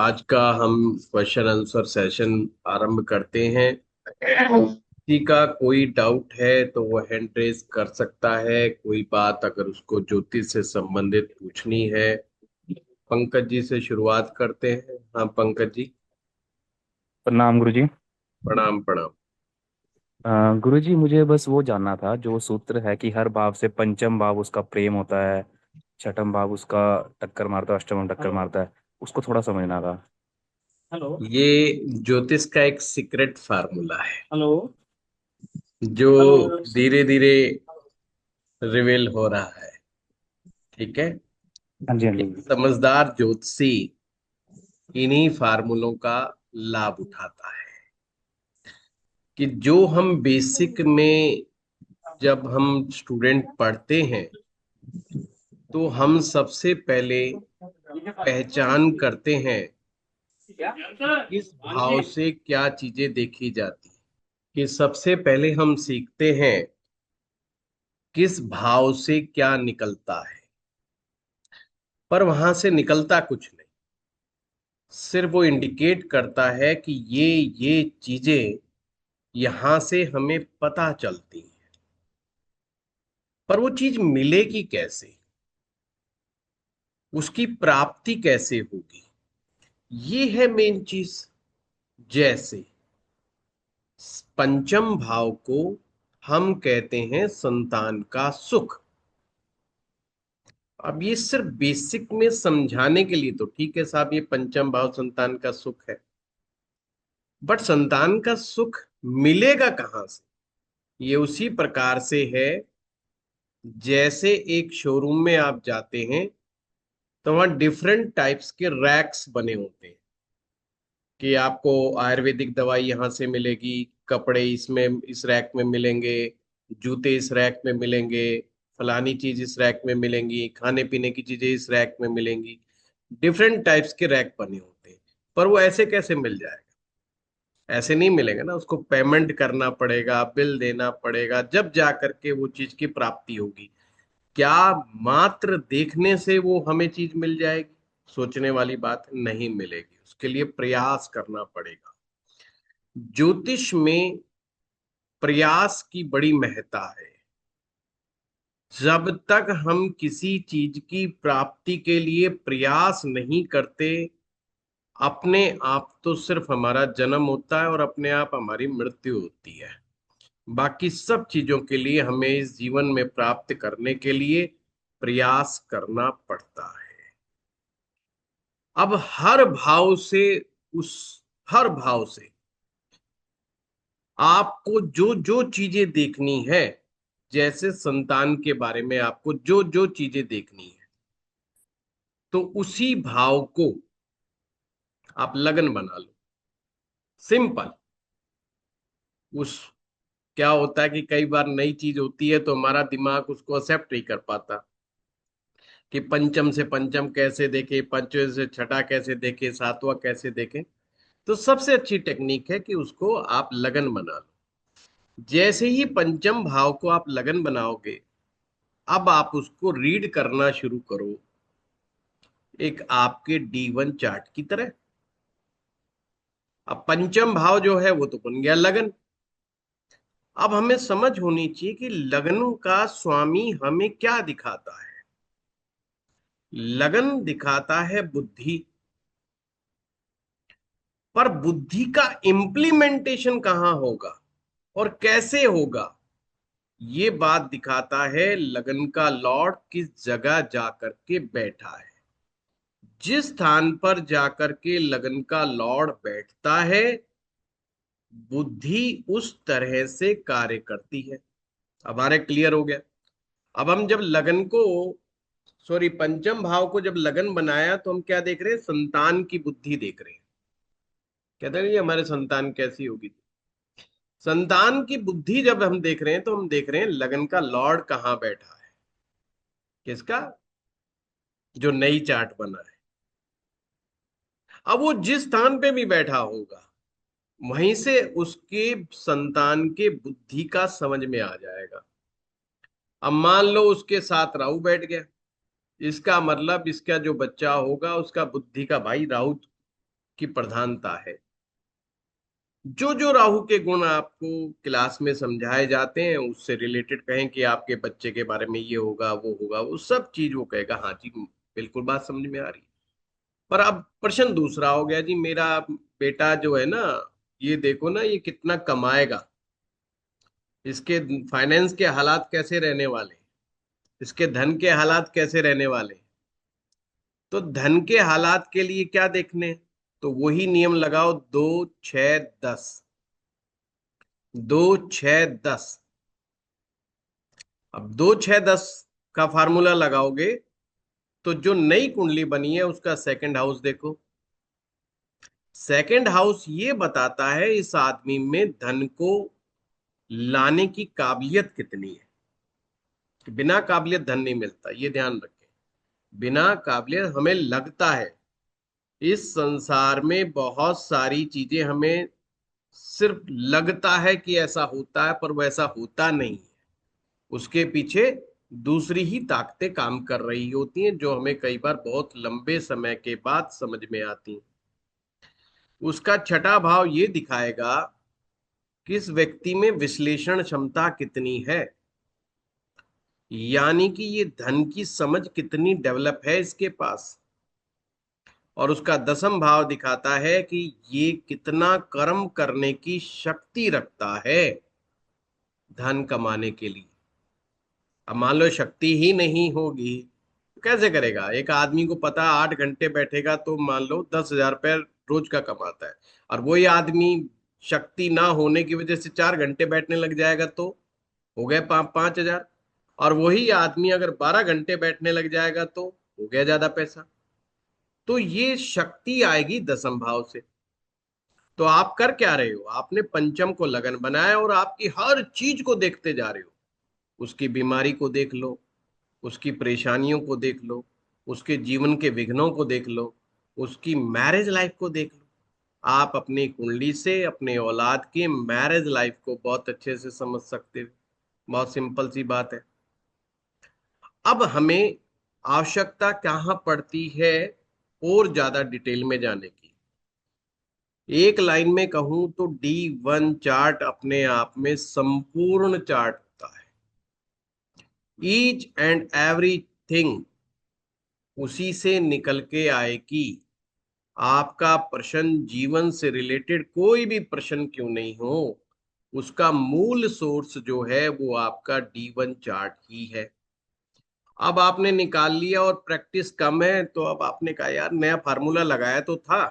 आज का हम क्वेश्चन आंसर सेशन आरंभ करते हैं। किसी का कोई डाउट है तो वो हैंड रेज कर सकता है। कोई बात अगर उसको ज्योतिष से संबंधित पूछनी है। पंकज जी से शुरुआत करते हैं। हाँ पंकज जी। प्रणाम गुरुजी। प्रणाम प्रणाम। गुरुजी, मुझे बस वो जानना था, जो सूत्र है कि हर भाव से पंचम भाव उसका प्रेम होता है, छठम भाव उसका टक्कर मारता है, अष्टम टक्कर मारता है। उसको थोड़ा समझना था। हेलो। ये ज्योतिष का एक सीक्रेट फार्मूला है हेलो। जो हेलो। धीरे धीरे रिवील हो रहा है। ठीक है। हाँ जी, हाँ जी। एक समझदार ज्योतिषी इन्हीं फार्मूलों का लाभ उठाता है कि जो हम बेसिक में जब हम स्टूडेंट पढ़ते हैं तो हम सबसे पहले पहचान करते हैं कि किस भाव से क्या चीजें देखी जाती है। कि सबसे पहले हम सीखते हैं किस भाव से क्या निकलता है। पर वहां से निकलता कुछ नहीं। सिर्फ वो इंडिकेट करता है कि ये चीजें यहां से हमें पता चलती हैं। पर वो चीज मिलेगी कैसे, उसकी प्राप्ति कैसे होगी, ये है मेन चीज। जैसे पंचम भाव को हम कहते हैं संतान का सुख। अब ये सिर्फ बेसिक में समझाने के लिए तो ठीक है साहब, ये पंचम भाव संतान का सुख है। बट संतान का सुख मिलेगा कहां से? ये उसी प्रकार से है जैसे एक शोरूम में आप जाते हैं तो वहां डिफरेंट टाइप्स के रैक्स बने होते हैं कि आपको आयुर्वेदिक दवाई यहाँ से मिलेगी, कपड़े इसमें इस रैक में मिलेंगे, जूते इस रैक में मिलेंगे, फलानी चीज इस रैक में मिलेंगी, खाने पीने की चीजें इस रैक में मिलेंगी। डिफरेंट टाइप्स के रैक बने होते हैं। पर वो ऐसे कैसे मिल जाएगा? ऐसे नहीं मिलेगा ना, उसको पेमेंट करना पड़ेगा, बिल देना पड़ेगा, जब जा करके वो चीज की प्राप्ति होगी। क्या मात्र देखने से वो हमें चीज मिल जाएगी? सोचने वाली बात, नहीं मिलेगी। उसके लिए प्रयास करना पड़ेगा। ज्योतिष में प्रयास की बड़ी महत्ता है। जब तक हम किसी चीज की प्राप्ति के लिए प्रयास नहीं करते, अपने आप तो सिर्फ हमारा जन्म होता है और अपने आप हमारी मृत्यु होती है। बाकी सब चीजों के लिए हमें इस जीवन में प्राप्त करने के लिए प्रयास करना पड़ता है। अब हर भाव से, उस हर भाव से आपको जो जो चीजें देखनी है, जैसे संतान के बारे में आपको जो जो चीजें देखनी है, तो उसी भाव को आप लगन बना लो। सिंपल। उस क्या होता है कि कई बार नई चीज होती है तो हमारा दिमाग उसको एक्सेप्ट नहीं कर पाता कि पंचम से पंचम कैसे देखे, पंचम से छठा कैसे देखे, सातवां कैसे देखे। तो सबसे अच्छी टेक्निक है कि उसको आप लगन बना लो। जैसे ही पंचम भाव को आप लगन बनाओगे, अब आप उसको रीड करना शुरू करो एक आपके D1 चार्ट की तरह। अब पंचम भाव जो है वो तो बन गया लगन। अब हमें समझ होनी चाहिए कि लगन का स्वामी हमें क्या दिखाता है। लगन दिखाता है बुद्धि। पर बुद्धि का इम्प्लीमेंटेशन कहां होगा और कैसे होगा, ये बात दिखाता है लगन का लॉर्ड किस जगह जाकर के बैठा है। जिस स्थान पर जाकर के लगन का लॉर्ड बैठता है, बुद्धि उस तरह से कार्य करती है। अब हमारे क्लियर हो गया। अब हम जब लगन को, सॉरी, पंचम भाव को जब लगन बनाया तो हम क्या देख रहे हैं? संतान की बुद्धि देख रहे हैं। कहते हैं ये हमारे संतान कैसी होगी। संतान की बुद्धि जब हम देख रहे हैं तो हम देख रहे हैं लगन का लॉर्ड कहाँ बैठा है। किसका? जो नई चार्ट बना है। अब वो जिस स्थान पे भी बैठा होगा, वहीं से उसके संतान के बुद्धि का समझ में आ जाएगा। अब मान लो उसके साथ राहु बैठ गया, इसका मतलब इसका जो बच्चा होगा उसका बुद्धि का भाई राहु की प्रधानता है। जो जो राहु के गुण आपको क्लास में समझाए जाते हैं उससे रिलेटेड कहें कि आपके बच्चे के बारे में ये होगा वो होगा, वो सब चीज वो कहेगा हाँ जी बिल्कुल बात समझ में आ रही है। पर अब प्रश्न दूसरा हो गया जी, मेरा बेटा जो है ना, ये देखो ना ये कितना कमाएगा, इसके फाइनेंस के हालात कैसे रहने वाले, इसके धन के हालात कैसे रहने वाले। तो धन के हालात के लिए क्या देखने, तो वही नियम लगाओ, 2 6 10। 2 6 10। अब 2 6 10 का फार्मूला लगाओगे तो जो नई कुंडली बनी है उसका सेकंड हाउस देखो। सेकंड हाउस ये बताता है इस आदमी में धन को लाने की काबिलियत कितनी है। कि बिना काबिलियत धन नहीं मिलता, ये ध्यान रखें। बिना काबिलियत हमें लगता है इस संसार में बहुत सारी चीजें हमें सिर्फ लगता है कि ऐसा होता है, पर वैसा होता नहीं है। उसके पीछे दूसरी ही ताकतें काम कर रही होती हैं जो हमें कई बार बहुत लंबे समय के बाद समझ में आती हैं। उसका छठा भाव ये दिखाएगा किस व्यक्ति में विश्लेषण क्षमता कितनी है, यानी कि ये धन की समझ कितनी डेवलप है इसके पास। और उसका दसम भाव दिखाता है कि ये कितना कर्म करने की शक्ति रखता है धन कमाने के लिए। अब मान लो शक्ति ही नहीं होगी तो कैसे करेगा। एक आदमी को पता 8 घंटे बैठेगा तो मान लो 10,000 रुपये रोज का कमाता है, और वही आदमी शक्ति ना होने की वजह से 4 घंटे बैठने लग जाएगा तो हो गए 5,000। और वही आदमी अगर 12 घंटे बैठने लग जाएगा तो हो गया ज्यादा पैसा। तो ये शक्ति आएगी दसम भाव से। तो आप कर क्या रहे हो, आपने पंचम को लगन बनाया और आपकी हर चीज को देखते जा रहे हो। उसकी बीमारी को देख लो, उसकी परेशानियों को देख लो, उसके जीवन के विघ्नों को देख लो, उसकी मैरिज लाइफ को देख लो। आप अपनी कुंडली से अपने औलाद के मैरिज लाइफ को बहुत अच्छे से समझ सकते हो। बहुत सिंपल सी बात है। अब हमें आवश्यकता कहाँ पड़ती है और ज्यादा डिटेल में जाने की। एक लाइन में कहूं तो D1 चार्ट अपने आप में संपूर्ण चार्ट होता है। ईच एंड एवरीथिंग उसी से निकल के आएगी। आपका प्रश्न जीवन से रिलेटेड कोई भी प्रश्न क्यों नहीं हो, उसका मूल सोर्स जो है वो आपका D1 चार्ट ही है। अब आपने निकाल लिया और प्रैक्टिस कम है तो अब आपने कहा यार नया फार्मूला लगाया तो था,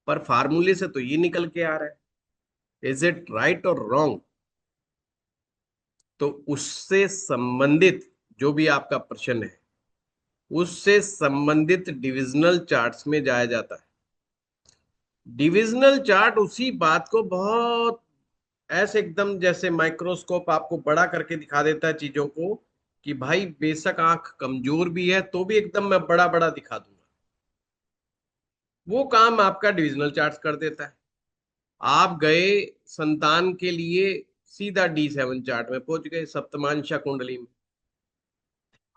पर फार्मूले से तो ये निकल के आ रहा है। इज इट राइट और रॉन्ग। तो उससे संबंधित जो भी आपका प्रश्न है उससे संबंधित डिविजनल चार्ट्स में जाया जाता है। डिविजनल चार्ट उसी बात को बहुत ऐसे एकदम जैसे माइक्रोस्कोप आपको बड़ा करके दिखा देता है चीजों को, कि भाई बेशक आंख कमजोर भी है तो भी एकदम मैं बड़ा बड़ा दिखा दूंगा। वो काम आपका डिविजनल चार्ट कर देता है। आप गए संतान के लिए सीधा D7 चार्ट में पहुंच गए, सप्तमांशा कुंडली में।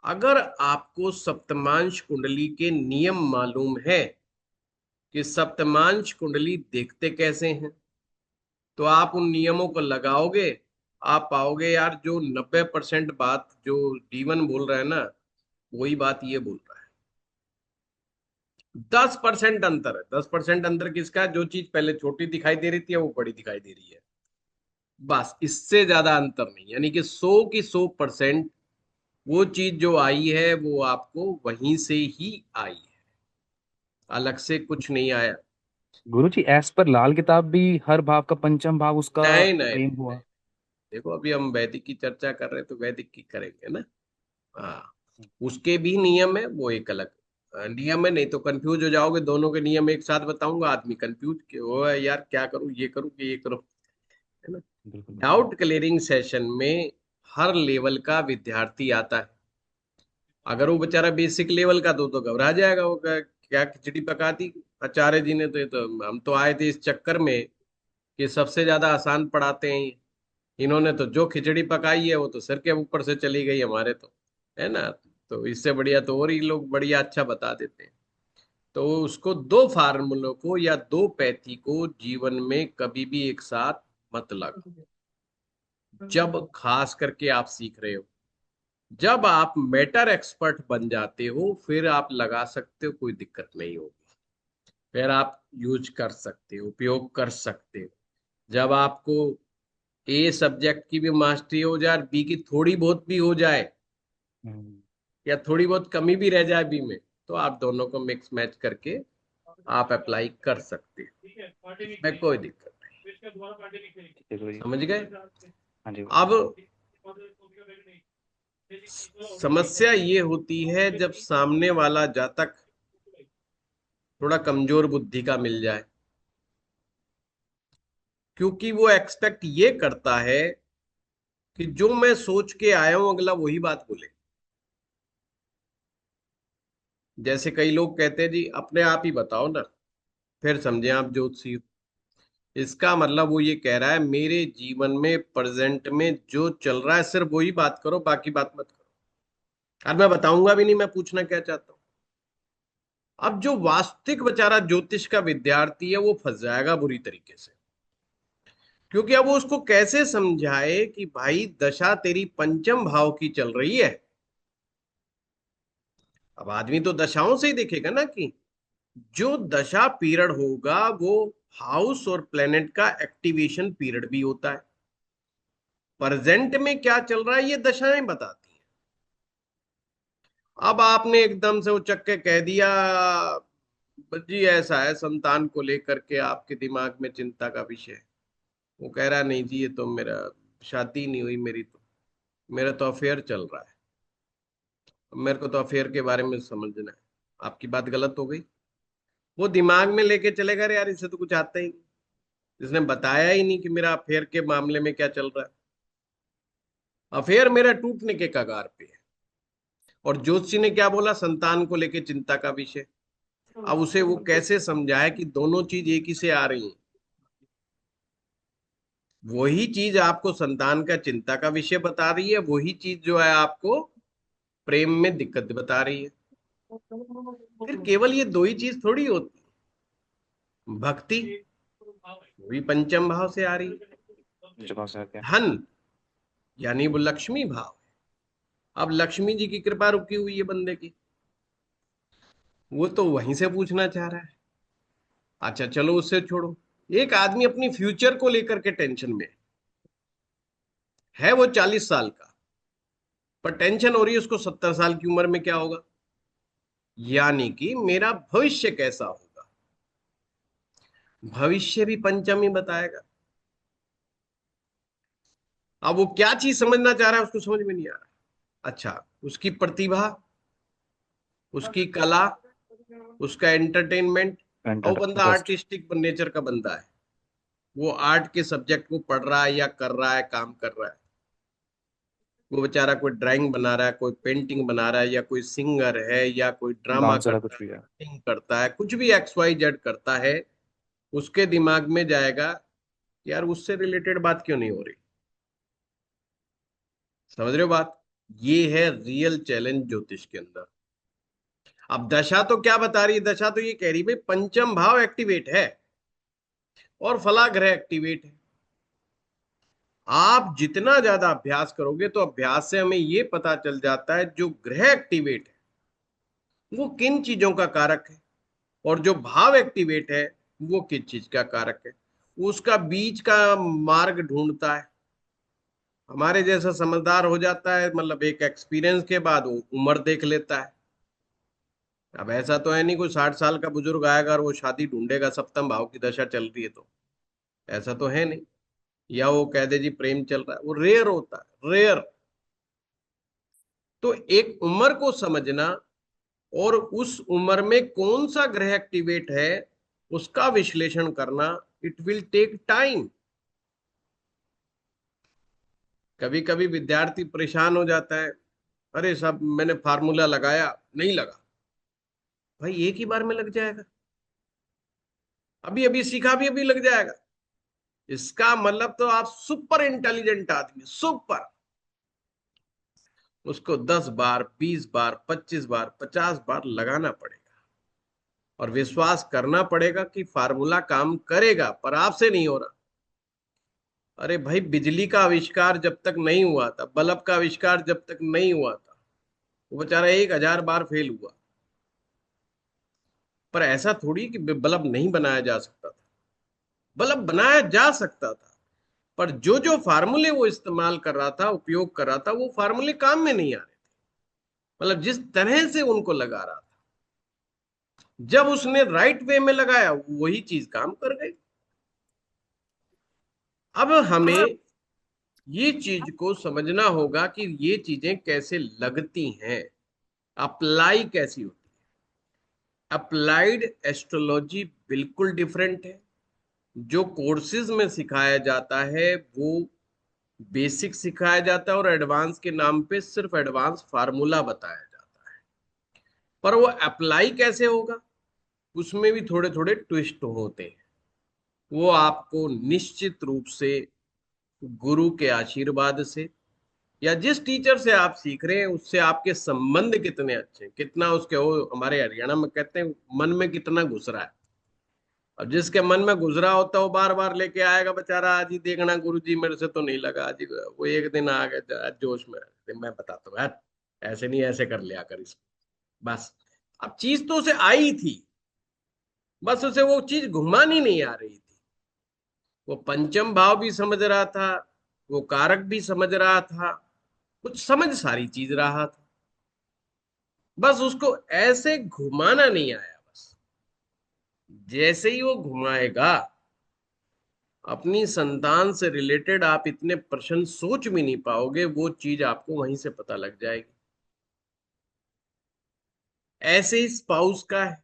अगर आपको सप्तमांश कुंडली के नियम मालूम है कि सप्तमांश कुंडली देखते कैसे हैं, तो आप उन नियमों को लगाओगे। आप पाओगे यार जो 90% बात जो D1 बोल रहा है ना, वही बात ये बोल रहा है। 10% अंतर है। 10% अंतर किसका है, जो चीज पहले छोटी दिखाई दे रही थी वो बड़ी दिखाई दे रही है। बस इससे ज्यादा अंतर नहीं, यानी कि 100 की 100% वो चीज जो आई है वो आपको वहीं से ही आई है, अलग से कुछ नहीं आया। गुरुजी, एज पर लाल किताब भी हर भाव का पंचम भाव उसका नहीं नहीं प्रेम नहीं नहीं। हुआ। देखो अभी हम वैदिक की चर्चा कर रहे हैं तो वैदिक की करेंगे ना। हाँ, उसके भी नियम है, वो एक अलग नियम है। नहीं तो कंफ्यूज हो जाओगे, दोनों के नियम एक साथ बताऊंगा आदमी कंफ्यूज कि वो है यार क्या करूं, ये करूं कि ये करूं, है ना। बिल्कुल बिल्कुल। डाउट क्लियरिंग सेशन में हर लेवल का विद्यार्थी आता है। अगर वो बेचारा बेसिक लेवल का तो घबरा जाएगा, वो क्या खिचड़ी पका दी आचार्य जी ने। तो ये तो हम तो आए थे इस चक्कर में कि सबसे ज्यादा आसान पढ़ाते हैं ये। इन्होंने तो जो खिचड़ी पकाई है वो तो सिर के ऊपर से चली गई हमारे तो, है ना। तो इससे बढ़िया तो और ही लोग बढ़िया अच्छा बता देते हैं। तो उसको दो फार्मूलों को या दो पैथी को जीवन में कभी भी एक साथ मत लगाओ, जब खास करके आप सीख रहे हो। जब आप मैटर एक्सपर्ट बन जाते हो फिर आप लगा सकते हो, कोई दिक्कत नहीं होगी, फिर आप यूज कर सकते हो, उपयोग कर सकते हो। जब आपको ए सब्जेक्ट की भी मास्टरी हो जाए, बी की थोड़ी बहुत भी हो जाए, हम्म। या थोड़ी बहुत कमी भी रह जाए बी में, तो आप दोनों को मिक्स मैच करके आप अप्लाई कर सकते हो, इसमें कोई दिक्कत नहीं। ठीक है गुरुजी। समझ गए? हाँ जी अब गुरुजी। समस्या ये होती है जब सामने वाला जातक थोड़ा कमजोर बुद्धि का मिल जाए, क्योंकि वो एक्सपेक्ट ये करता है कि जो मैं सोच के आया हूं अगला वही बात बोले। जैसे कई लोग कहते हैं जी अपने आप ही बताओ ना, फिर समझे आप ज्योतिषी हो। इसका मतलब वो ये कह रहा है मेरे जीवन में प्रेजेंट में जो चल रहा है सिर्फ वही बात करो, बाकी बात मत करो। और मैं बताऊंगा भी नहीं मैं पूछना क्या चाहता हूँ। अब जो वास्तविक बेचारा ज्योतिष का विद्यार्थी है वो फंस जाएगा बुरी तरीके से, क्योंकि अब वो उसको कैसे समझाए कि भाई दशा तेरी पंचम भाव की चल रही है। अब आदमी तो दशाओं से ही देखेगा ना कि जो दशा पीरियड होगा वो हाउस और प्लेनेट का एक्टिवेशन पीरियड भी होता है। प्रेजेंट में क्या चल रहा है ये दशाएं बताती हैं। अब आपने एकदम से उचक के कह दिया जी ऐसा है, संतान को लेकर के आपके दिमाग में चिंता का विषय है। वो कह रहा नहीं जी ये तो मेरा शादी नहीं हुई मेरी, तो मेरा तो अफेयर चल रहा है, मेरे को तो अफेयर के बारे में समझना है। आपकी बात गलत हो गई। वो दिमाग में लेके चलेगा अरे यार इसे तो कुछ आता ही नहीं, इसने बताया ही नहीं कि मेरा अफेयर के मामले में क्या चल रहा है। अफेयर मेरा टूटने के कगार पे है। और ज्योतिषी ने क्या बोला, संतान को लेके चिंता का विषय। अब उसे वो कैसे समझाए कि दोनों चीज एक ही से आ रही हैं। वही चीज आपको संतान का चिंता का विषय बता रही है, वही चीज जो है आपको प्रेम में दिक्कत बता रही है। फिर केवल ये दो ही चीज थोड़ी होती, भक्ति वो भी पंचम भाव से आ रही है, चुका सर क्या। धन यानी वो लक्ष्मी भाव है। अब लक्ष्मी जी की कृपा रुकी हुई है बंदे की, वो तो वहीं से पूछना चाह रहा है। अच्छा चलो उससे छोड़ो, एक आदमी अपनी फ्यूचर को लेकर के टेंशन में है वो 40 साल का, पर टेंशन हो रही है उसको 70 साल की उम्र में क्या होगा, यानी कि मेरा भविष्य कैसा होगा। भविष्य भी पंचम ही बताएगा। अब वो क्या चीज समझना चाह रहा है उसको समझ में नहीं आ रहा। अच्छा, उसकी प्रतिभा, उसकी कला, उसका एंटरटेनमेंट। और वो बंदा इंटरेस्ट। आर्टिस्टिक नेचर का बंदा है, वो आर्ट के सब्जेक्ट को पढ़ रहा है या कर रहा है, काम कर रहा है। वो बेचारा कोई ड्राइंग बना रहा है, कोई पेंटिंग बना रहा है, या कोई सिंगर है, या कोई ड्रामा डांसर है करता कुछ है, भी है। एक्टिंग करता है, कुछ भी एक्स वाई जेड करता है। उसके दिमाग में जाएगा यार उससे रिलेटेड बात क्यों नहीं हो रही। समझ रहे हो बात? ये है रियल चैलेंज ज्योतिष के अंदर। अब दशा तो क्या बता रही है, दशा तो ये कह रही है भाई पंचम भाव एक्टिवेट है और फला ग्रह एक्टिवेट है। आप जितना ज्यादा अभ्यास करोगे तो अभ्यास से हमें ये पता चल जाता है जो ग्रह एक्टिवेट है वो किन चीजों का कारक है, और जो भाव एक्टिवेट है वो किस चीज का कारक है। उसका बीच का मार्ग ढूंढता है। हमारे जैसा समझदार हो जाता है, मतलब एक एक्सपीरियंस के बाद वो उम्र देख लेता है। अब ऐसा तो है नहीं कोई 60 साल का बुजुर्ग आएगा और वो शादी ढूंढेगा सप्तम भाव की दशा चल रही है तो, ऐसा तो है नहीं। या वो कह दे जी प्रेम चल रहा है, वो रेयर होता है, रेयर। तो एक उम्र को समझना और उस उम्र में कौन सा ग्रह एक्टिवेट है उसका विश्लेषण करना, इट विल टेक टाइम। कभी कभी विद्यार्थी परेशान हो जाता है, अरे साहब मैंने फार्मूला लगाया नहीं लगा। भाई एक ही बार में लग जाएगा, अभी अभी सीखा भी अभी लग जाएगा। इसका मतलब तो आप सुपर इंटेलिजेंट आदमी, सुपर। उसको 10 बार 20 बार 25 बार 50 बार लगाना पड़ेगा। और विश्वास करना पड़ेगा कि फार्मूला काम करेगा, पर आपसे नहीं हो रहा। अरे भाई, बिजली का आविष्कार जब तक नहीं हुआ था, बल्ब का आविष्कार जब तक नहीं हुआ था, वो बेचारा 1,000 बार फेल हुआ। पर ऐसा थोड़ी कि बल्ब नहीं बनाया जा सकता था, बल्ब बनाया जा सकता था। पर जो जो फार्मूले वो इस्तेमाल कर रहा था, उपयोग कर रहा था, वो फार्मूले काम में नहीं आ रहे थे। मतलब जिस तरह से उनको लगा रहा था, जब उसने राइट वे में लगाया, वही चीज काम कर गई। अब हमें ये चीज को समझना होगा कि ये चीजें कैसे लगती हैं, अप्लाई कैसी होती है। अप्लाइड एस्ट्रोलॉजी बिल्कुल डिफरेंट है। जो कोर्सेज में सिखाया जाता है वो बेसिक सिखाया जाता है, और एडवांस के नाम पे सिर्फ एडवांस फार्मूला बताया जाता है। पर वो अप्लाई कैसे होगा, उसमें भी थोड़े थोड़े ट्विस्ट होते हैं। वो आपको निश्चित रूप से गुरु के आशीर्वाद से, या जिस टीचर से आप सीख रहे हैं उससे आपके संबंध कितने अच्छे हैं, कितना उसके, वो हमारे हरियाणा में कहते हैं, मन में कितना घुस रहा है। अब जिसके मन में गुजरा होता है वो बार बार लेके आएगा बेचारा, आज ही देखना गुरु जी मेरे से तो नहीं लगा, आज ही वो एक दिन आ गया जोश में, मैं बताता हूँ यार, ऐसे नहीं, ऐसे कर लिया कर इसको, बस। अब चीज तो उसे आई थी, बस उसे वो चीज घुमानी नहीं आ रही थी। वो पंचम भाव भी समझ रहा था, वो कारक भी समझ रहा था, कुछ समझ सारी चीज रहा था, बस उसको ऐसे घुमाना नहीं आया। बस जैसे ही वो घुमाएगा, अपनी संतान से रिलेटेड आप इतने प्रश्न सोच भी नहीं पाओगे, वो चीज आपको वहीं से पता लग जाएगी। ऐसे ही स्पाउस का है।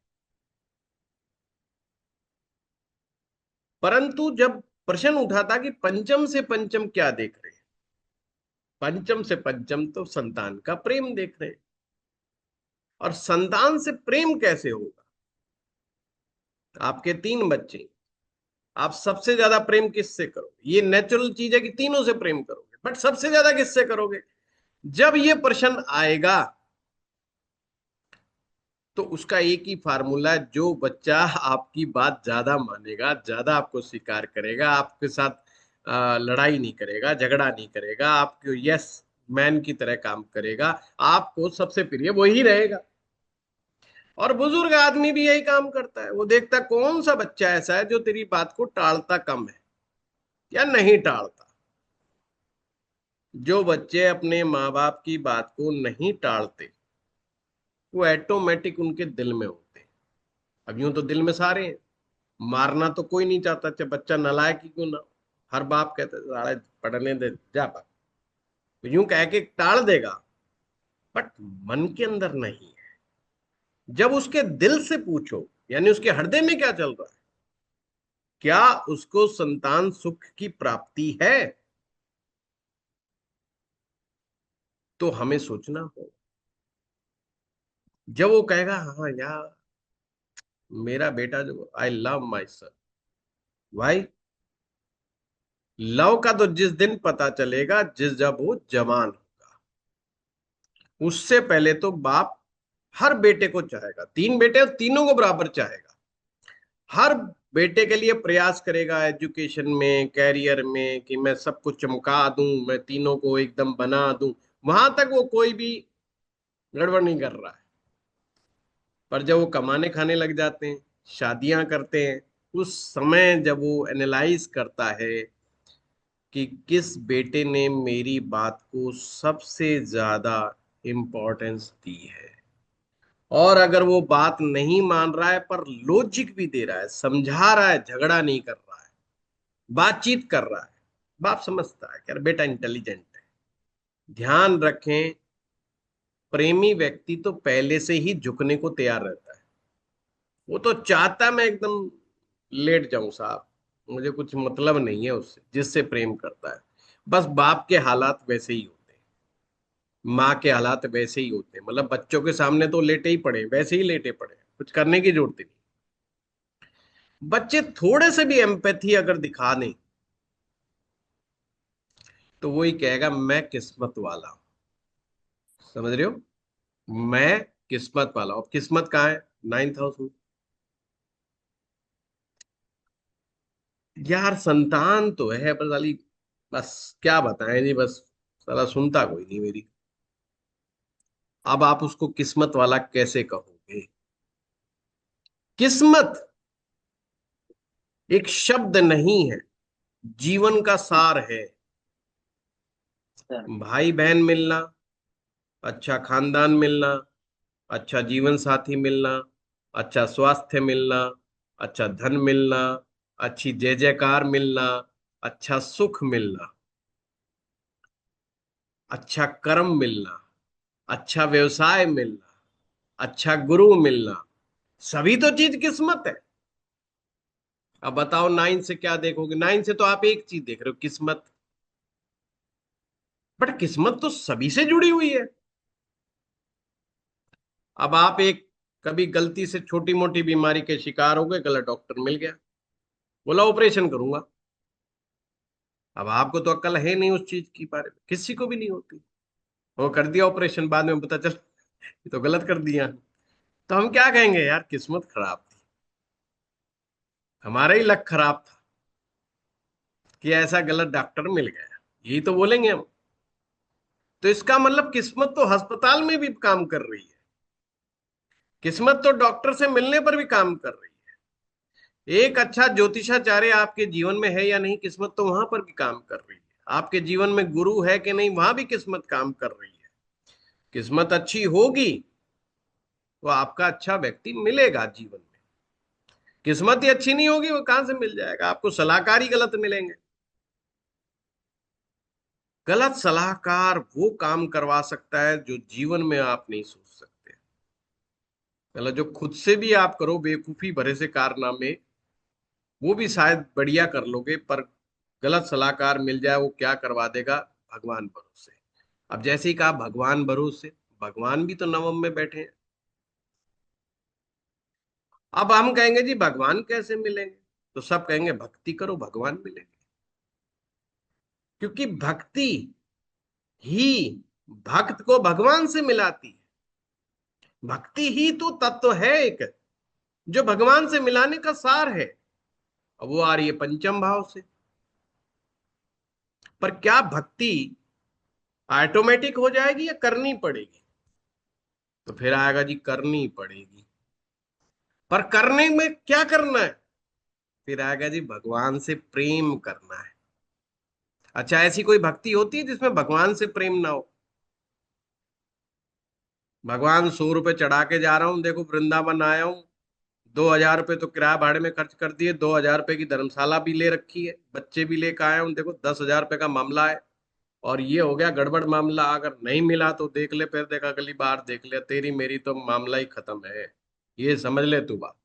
परंतु जब प्रश्न उठा था कि पंचम से पंचम क्या देख रहे हैं, पंचम से पंचम तो संतान का प्रेम देख रहे हैं। और संतान से प्रेम कैसे होगा, आपके 3 बच्चे, आप सबसे ज्यादा प्रेम किससे करोगे? ये नेचुरल चीज है कि तीनों से प्रेम करोगे, बट सबसे ज्यादा किससे करोगे? जब ये प्रश्न आएगा तो उसका एक ही फार्मूला है, जो बच्चा आपकी बात ज्यादा मानेगा, ज्यादा आपको स्वीकार करेगा, आपके साथ लड़ाई नहीं करेगा, झगड़ा नहीं करेगा, आपको यस मैन की तरह काम करेगा, आपको सबसे प्रिय वही रहेगा। और बुजुर्ग आदमी भी यही काम करता है, वो देखता है कौन सा बच्चा ऐसा है जो तेरी बात को टालता कम है या नहीं टालता। जो बच्चे अपने माँ बाप की बात को नहीं टालते, वो ऑटोमेटिक उनके दिल में होते हैं। अब यूं तो दिल में सारे हैं, मारना तो कोई नहीं चाहता, चाहे बच्चा नालायक ही क्यों ना हो। हर बाप कहता है साले पढ़ने दे, जा बाप, तो यूं कह के टाल देगा। बट मन के अंदर नहीं है। जब उसके दिल से पूछो, यानी उसके हृदय में क्या चल रहा है, क्या उसको संतान सुख की प्राप्ति है, तो हमें सोचना हो। जब वो कहेगा हाँ यार, मेरा बेटा जो, आई लव माई सन, भाई लव का तो जिस दिन पता चलेगा, जब वो जवान होगा। उससे पहले तो बाप हर बेटे को चाहेगा, 3 बेटे और तीनों को बराबर चाहेगा। हर बेटे के लिए प्रयास करेगा, एजुकेशन में, कैरियर में, कि मैं सबको चमका दूं, मैं तीनों को एकदम बना दूं। वहां तक वो कोई भी गड़बड़ नहीं कर रहा है। पर जब वो कमाने खाने लग जाते हैं, शादियां करते हैं, उस समय जब वो एनालाइज करता है कि किस बेटे ने मेरी बात को सबसे ज्यादा इम्पोर्टेंस दी है, और अगर वो बात नहीं मान रहा है पर लॉजिक भी दे रहा है, समझा रहा है, झगड़ा नहीं कर रहा है, बातचीत कर रहा है, बाप समझता है कि यार बेटा इंटेलिजेंट है। ध्यान रखें, प्रेमी व्यक्ति तो पहले से ही झुकने को तैयार रहता है। वो तो चाहता है मैं एकदम लेट जाऊं साहब, मुझे कुछ मतलब नहीं है उससे, जिससे प्रेम करता है। बस बाप के हालात वैसे ही होते हैं, माँ के हालात वैसे ही होते हैं। मतलब बच्चों के सामने तो लेटे ही पड़े, वैसे ही लेटे पड़े, कुछ करने की जरूरत ही नहीं। बच्चे थोड़े से भी एम्पैथी अगर दिखा दें, तो वही कहेगा मैं किस्मत वाला हूं। समझ रहे हो? मैं किस्मत वाला हूं। अब किस्मत कहाँ है? 9th हाउस में। यार संतान तो है पर साली, बस क्या बताएं जी, बस साला सुनता कोई नहीं मेरी। अब आप उसको किस्मत वाला कैसे कहोगे? किस्मत एक शब्द नहीं है, जीवन का सार है। भाई बहन मिलना, अच्छा खानदान मिलना, अच्छा जीवन साथी मिलना, अच्छा स्वास्थ्य मिलना, अच्छा धन मिलना, अच्छी जय जयकार मिलना, अच्छा सुख मिलना, अच्छा कर्म मिलना, अच्छा व्यवसाय मिलना, अच्छा गुरु मिलना, सभी तो चीज किस्मत है। अब बताओ नाइन से क्या देखोगे? नाइन से तो आप एक चीज देख रहे हो, किस्मत। बट किस्मत तो सभी से जुड़ी हुई है। अब आप एक कभी गलती से छोटी मोटी बीमारी के शिकार हो गए, गलत डॉक्टर मिल गया, बोला ऑपरेशन करूंगा। अब आपको तो अक्ल है नहीं उस चीज की बारे में, किसी को भी नहीं होती। वो कर दिया ऑपरेशन, बाद में पता चल ये तो गलत कर दिया। तो हम क्या कहेंगे? यार किस्मत खराब थी, हमारा ही लक खराब था कि ऐसा गलत डॉक्टर मिल गया, यही तो बोलेंगे हम। तो इसका मतलब किस्मत तो अस्पताल में भी काम कर रही है, किस्मत तो डॉक्टर से मिलने पर भी काम कर रही है। एक अच्छा ज्योतिषाचार्य आपके जीवन में है या नहीं, किस्मत तो वहां पर भी काम कर रही है। आपके जीवन में गुरु है कि नहीं, वहां भी किस्मत काम कर रही है। किस्मत अच्छी होगी तो आपका अच्छा व्यक्ति मिलेगा जीवन में। किस्मत ही अच्छी नहीं होगी, वो कहां से मिल जाएगा? आपको सलाहकार ही गलत मिलेंगे। गलत सलाहकार वो काम करवा सकता है जो जीवन में आप नहीं सोच सकते। मतलब जो खुद से भी आप करो बेवकूफी भरे से कारनामे, वो भी शायद बढ़िया कर लोगे, पर गलत सलाहकार मिल जाए वो क्या करवा देगा, भगवान भरोसे। अब जैसे ही कहा भगवान भरोसे, भगवान भी तो नवम में बैठे हैं। अब हम कहेंगे जी भगवान कैसे मिलेंगे, तो सब कहेंगे भक्ति करो भगवान मिलेंगे। क्योंकि भक्ति ही भक्त को भगवान से मिलाती है। भक्ति ही तो तत्व है एक, जो भगवान से मिलाने का सार है। अब वो आ रही है पंचम भाव से। पर क्या भक्ति ऑटोमेटिक हो जाएगी या करनी पड़ेगी? तो फिर आएगा जी करनी पड़ेगी। पर करने में क्या करना है? फिर आएगा जी भगवान से प्रेम करना है। अच्छा ऐसी कोई भक्ति होती है जिसमें भगवान से प्रेम ना हो? भगवान 100 रुपए चढ़ा के जा रहा हूं, देखो वृंदावन आया हूं, 2,000 रुपये तो किराया भाड़े में खर्च कर दिए, 2,000 रुपये की धर्मशाला भी ले रखी है, बच्चे भी लेकर आया हूं, देखो 10,000 रुपये का मामला है, और ये हो गया गड़बड़ मामला। अगर नहीं मिला तो देख ले, फिर देख अगली बार देख ले, तेरी मेरी तो मामला ही खत्म है। ये समझ ले तू बात।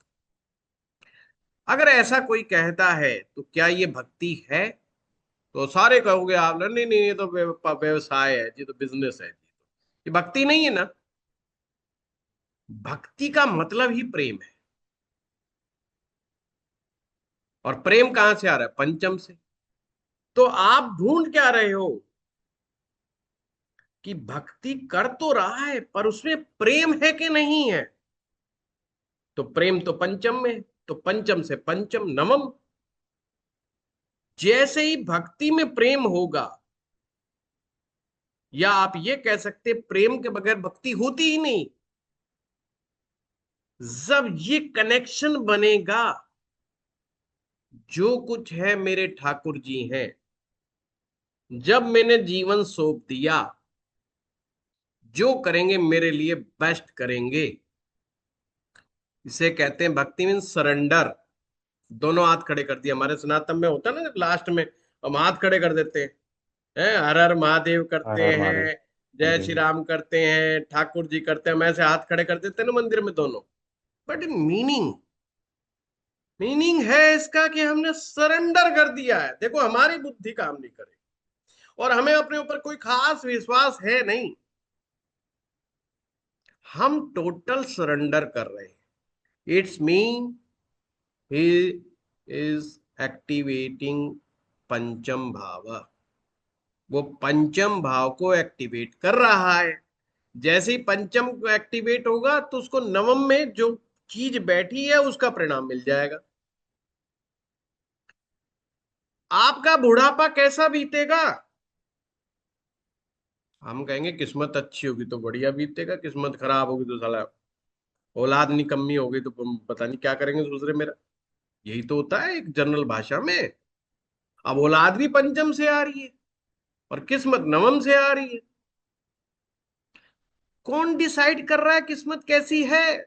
अगर ऐसा कोई कहता है तो क्या ये भक्ति है? तो सारे कहोगे आप, नहीं नहीं नहीं, ये तो व्यवसाय है जी, तो बिजनेस है जी, ये भक्ति नहीं है ना। भक्ति का मतलब ही प्रेम है। और प्रेम कहां से आ रहा है? पंचम से। तो आप ढूंढ क्या रहे हो कि भक्ति कर तो रहा है पर उसमें प्रेम है कि नहीं है? तो प्रेम तो पंचम में है, तो पंचम से पंचम नवम। जैसे ही भक्ति में प्रेम होगा, या आप ये कह सकते प्रेम के बगैर भक्ति होती ही नहीं। जब ये कनेक्शन बनेगा, जो कुछ है मेरे ठाकुर जी हैं, जब मैंने जीवन सौंप दिया, जो करेंगे मेरे लिए बेस्ट करेंगे, इसे कहते हैं भक्ति मीन सरेंडर। दोनों हाथ खड़े कर दिए, हमारे सनातन में होता है ना लास्ट में हम हाथ खड़े कर देते हैं, हर हर महादेव हर करते हर महादेव। हैं, हाँ जय जी, हाँ श्री जी। राम करते हैं, ठाकुर जी करते हैं, हम ऐसे हाथ खड़े कर देते हैं ना मंदिर में दोनों। बट मीनिंग, मीनिंग है इसका कि हमने सरेंडर कर दिया है। देखो हमारी बुद्धि काम नहीं करेगी और हमें अपने ऊपर कोई खास विश्वास है नहीं, हम टोटल सरेंडर कर रहे हैं। It's mean he is activating पंचम भाव। वो पंचम भाव को एक्टिवेट कर रहा है। जैसे ही पंचम को एक्टिवेट होगा तो उसको नवम में जो चीज बैठी है उसका परिणाम मिल जाएगा। आपका बुढ़ापा कैसा बीतेगा? हम कहेंगे किस्मत अच्छी होगी तो बढ़िया बीतेगा, किस्मत खराब होगी तो साला औलाद निकम्मी होगी तो पता नहीं क्या करेंगे दूसरे मेरा। यही तो होता है एक जनरल भाषा में। अब औलाद भी पंचम से आ रही है और किस्मत नवम से आ रही है। कौन डिसाइड कर रहा है किस्मत कैसी है?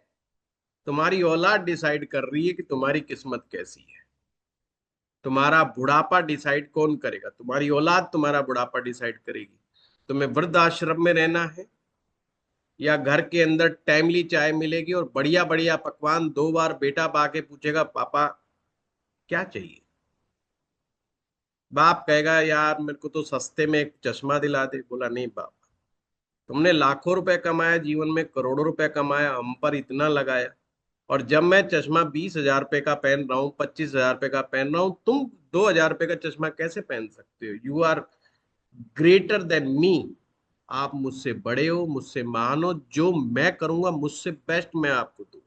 तुम्हारी औलाद डिसाइड कर रही है कि तुम्हारी किस्मत कैसी है। तुम्हारा बुढ़ापा डिसाइड कौन करेगा? तुम्हारी औलाद तुम्हारा बुढ़ापा डिसाइड करेगी। तुम्हें वृद्ध आश्रम में रहना है या घर के अंदर टाइमली चाय मिलेगी और बढ़िया बढ़िया पकवान, 2 बार बेटा पा के पूछेगा पापा क्या चाहिए? बाप कहेगा यार मेरे को तो सस्ते में एक चश्मा दिला दे। बोला नहीं बाप, तुमने लाखों रुपए कमाया जीवन में, करोड़ों रुपए कमाया, हम पर इतना लगाया, और जब मैं चश्मा 20,000 रुपए का पहन रहा हूँ, 25,000 रुपए का पहन रहा हूँ, तुम 2,000 रुपए का चश्मा कैसे पहन सकते हो? You are greater than me. आप मुझसे बड़े हो, मुझसे महान हो, जो मैं करूंगा मुझसे बेस्ट मैं आपको दूंगा।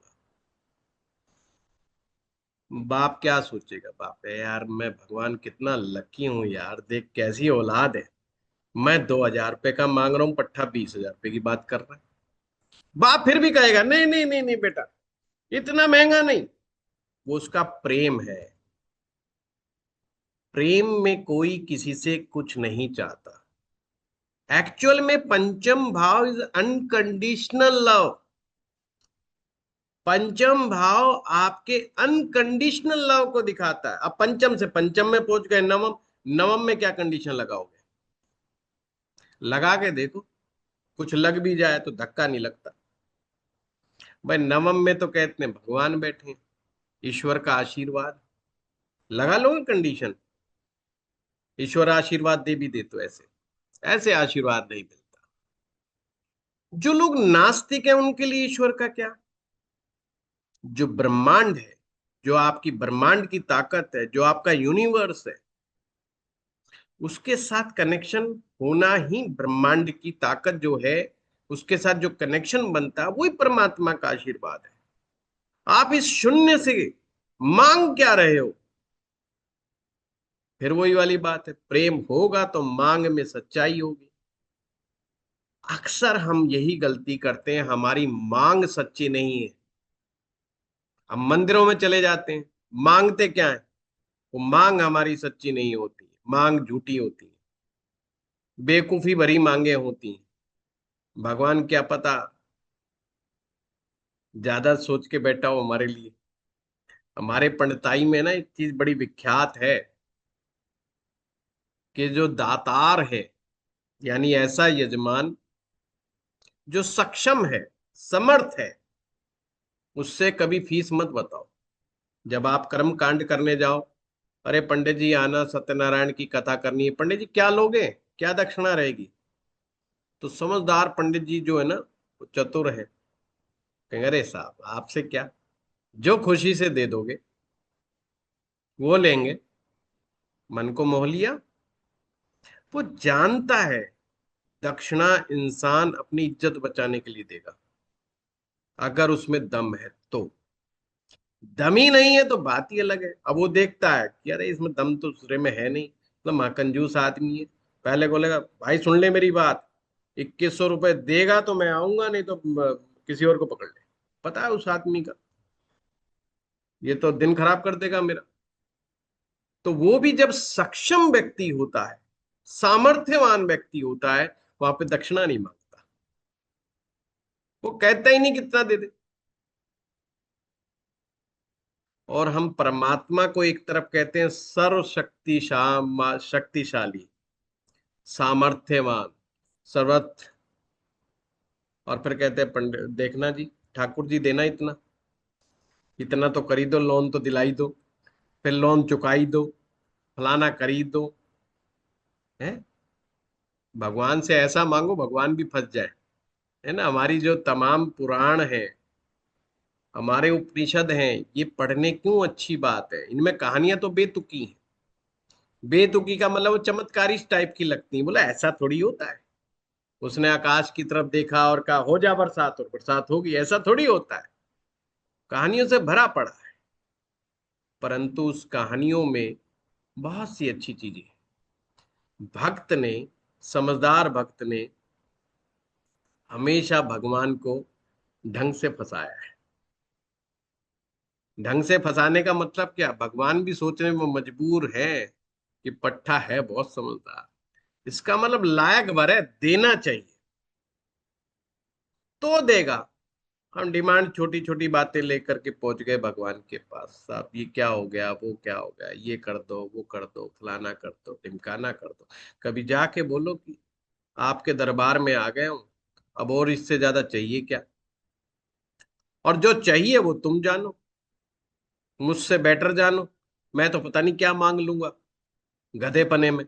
बाप क्या सोचेगा? बाप है यार मैं भगवान कितना लकी हूं यार, देख कैसी औलाद है। मैं 2,000 रुपए का मांग रहा हूँ, पट्टा 20,000 रुपए की बात कर रहा है। बाप फिर भी कहेगा नहीं नहीं नहीं नहीं बेटा, इतना महंगा नहीं। वो उसका प्रेम है। प्रेम में कोई किसी से कुछ नहीं चाहता। एक्चुअल में पंचम भाव इज अनकंडीशनल लव। पंचम भाव आपके अनकंडीशनल लव को दिखाता है। अब पंचम से पंचम में पहुंच गए नवम। नवम में क्या कंडीशन लगाओगे? लगा के देखो, कुछ लग भी जाए तो धक्का नहीं लगता। भाई नवम में तो कहते हैं भगवान बैठे हैं, ईश्वर का आशीर्वाद। लगा लोगे कंडीशन? ईश्वर आशीर्वाद दे भी दे तो ऐसे ऐसे आशीर्वाद नहीं मिलता। जो लोग नास्तिक हैं उनके लिए ईश्वर का क्या? जो ब्रह्मांड है, जो आपकी ब्रह्मांड की ताकत है, जो आपका यूनिवर्स है, उसके साथ कनेक्शन होना ही ब्रह्मांड की ताकत जो है, उसके साथ जो कनेक्शन बनता है वही परमात्मा का आशीर्वाद है। आप इस शून्य से मांग क्या रहे हो? फिर वही वाली बात है, प्रेम होगा तो मांग में सच्चाई होगी। अक्सर हम यही गलती करते हैं, हमारी मांग सच्ची नहीं है। हम मंदिरों में चले जाते हैं, मांगते क्या है? वो मांग हमारी सच्ची नहीं होती, मांग झूठी होती है, बेवकूफी भरी मांगे होती हैं। भगवान क्या पता ज्यादा सोच के बैठा हो हमारे लिए। हमारे पंडिताई में ना एक चीज बड़ी विख्यात है कि जो दातार है, यानी ऐसा यजमान जो सक्षम है, समर्थ है, उससे कभी फीस मत बताओ। जब आप कर्म कांड करने जाओ, अरे पंडित जी आना, सत्यनारायण की कथा करनी है, पंडित जी क्या लोगे, क्या दक्षिणा रहेगी? तो समझदार पंडित जी जो है ना, वो चतुर है, कहेंगे अरे साहब आपसे क्या, जो खुशी से दे दोगे वो लेंगे। मन को मोह लिया। वो जानता है दक्षिणा इंसान अपनी इज्जत बचाने के लिए देगा, अगर उसमें दम है तो। दम ही नहीं है तो बात ही अलग है। अब वो देखता है कि अरे इसमें दम तो दूसरे में है नहीं, मतलब महाकंजूस आदमी है। पहले बोलेगा भाई सुन ले मेरी बात, 2,100 रुपए देगा तो मैं आऊंगा, नहीं तो किसी और को पकड़ ले। पता है उस आदमी का, ये तो दिन खराब कर देगा मेरा। तो वो भी जब सक्षम व्यक्ति होता है, सामर्थ्यवान व्यक्ति होता है, वहां पे दक्षिणा नहीं मांगता। वो कहता ही नहीं कितना दे दे। और हम परमात्मा को एक तरफ कहते हैं शक्तिशाली, सामर्थ्यवान, सर्वत्र, और फिर कहते हैं पंडित देखना जी, ठाकुर जी देना इतना, इतना तो करी दो, लोन तो दिलाई दो, फिर लोन चुकाई दो, फलाना करी दो। है, भगवान से ऐसा मांगो भगवान भी फंस जाए। है ना, हमारी जो तमाम पुराण है, हमारे उपनिषद हैं, ये पढ़ने क्यों अच्छी बात है? इनमें कहानियां तो बेतुकी हैं। बेतुकी का मतलब वो चमत्कारी टाइप की लगती है। बोला ऐसा थोड़ी होता है, उसने आकाश की तरफ देखा और कहा हो जा बरसात, और बरसात होगी, ऐसा थोड़ी होता है। कहानियों से भरा पड़ा है, परंतु उस कहानियों में बहुत सी अच्छी चीजें। भक्त ने, समझदार भक्त ने हमेशा भगवान को ढंग से फंसाया है। ढंग से फंसाने का मतलब क्या, भगवान भी सोचने में मजबूर है कि पट्टा है बहुत समझदार, इसका मतलब लायक वर है, देना चाहिए तो देगा। हम डिमांड छोटी छोटी बातें लेकर के पहुंच गए भगवान के पास, साहब ये क्या हो गया, वो क्या हो गया, ये कर दो, वो कर दो, फलाना कर दो, ढिमकाना कर दो। कभी जाके बोलो कि आपके दरबार में आ गए हूं, अब और इससे ज्यादा चाहिए क्या? और जो चाहिए वो तुम जानो, मुझसे बेटर जानो। मैं तो पता नहीं क्या मांग लूंगा गधेपने में।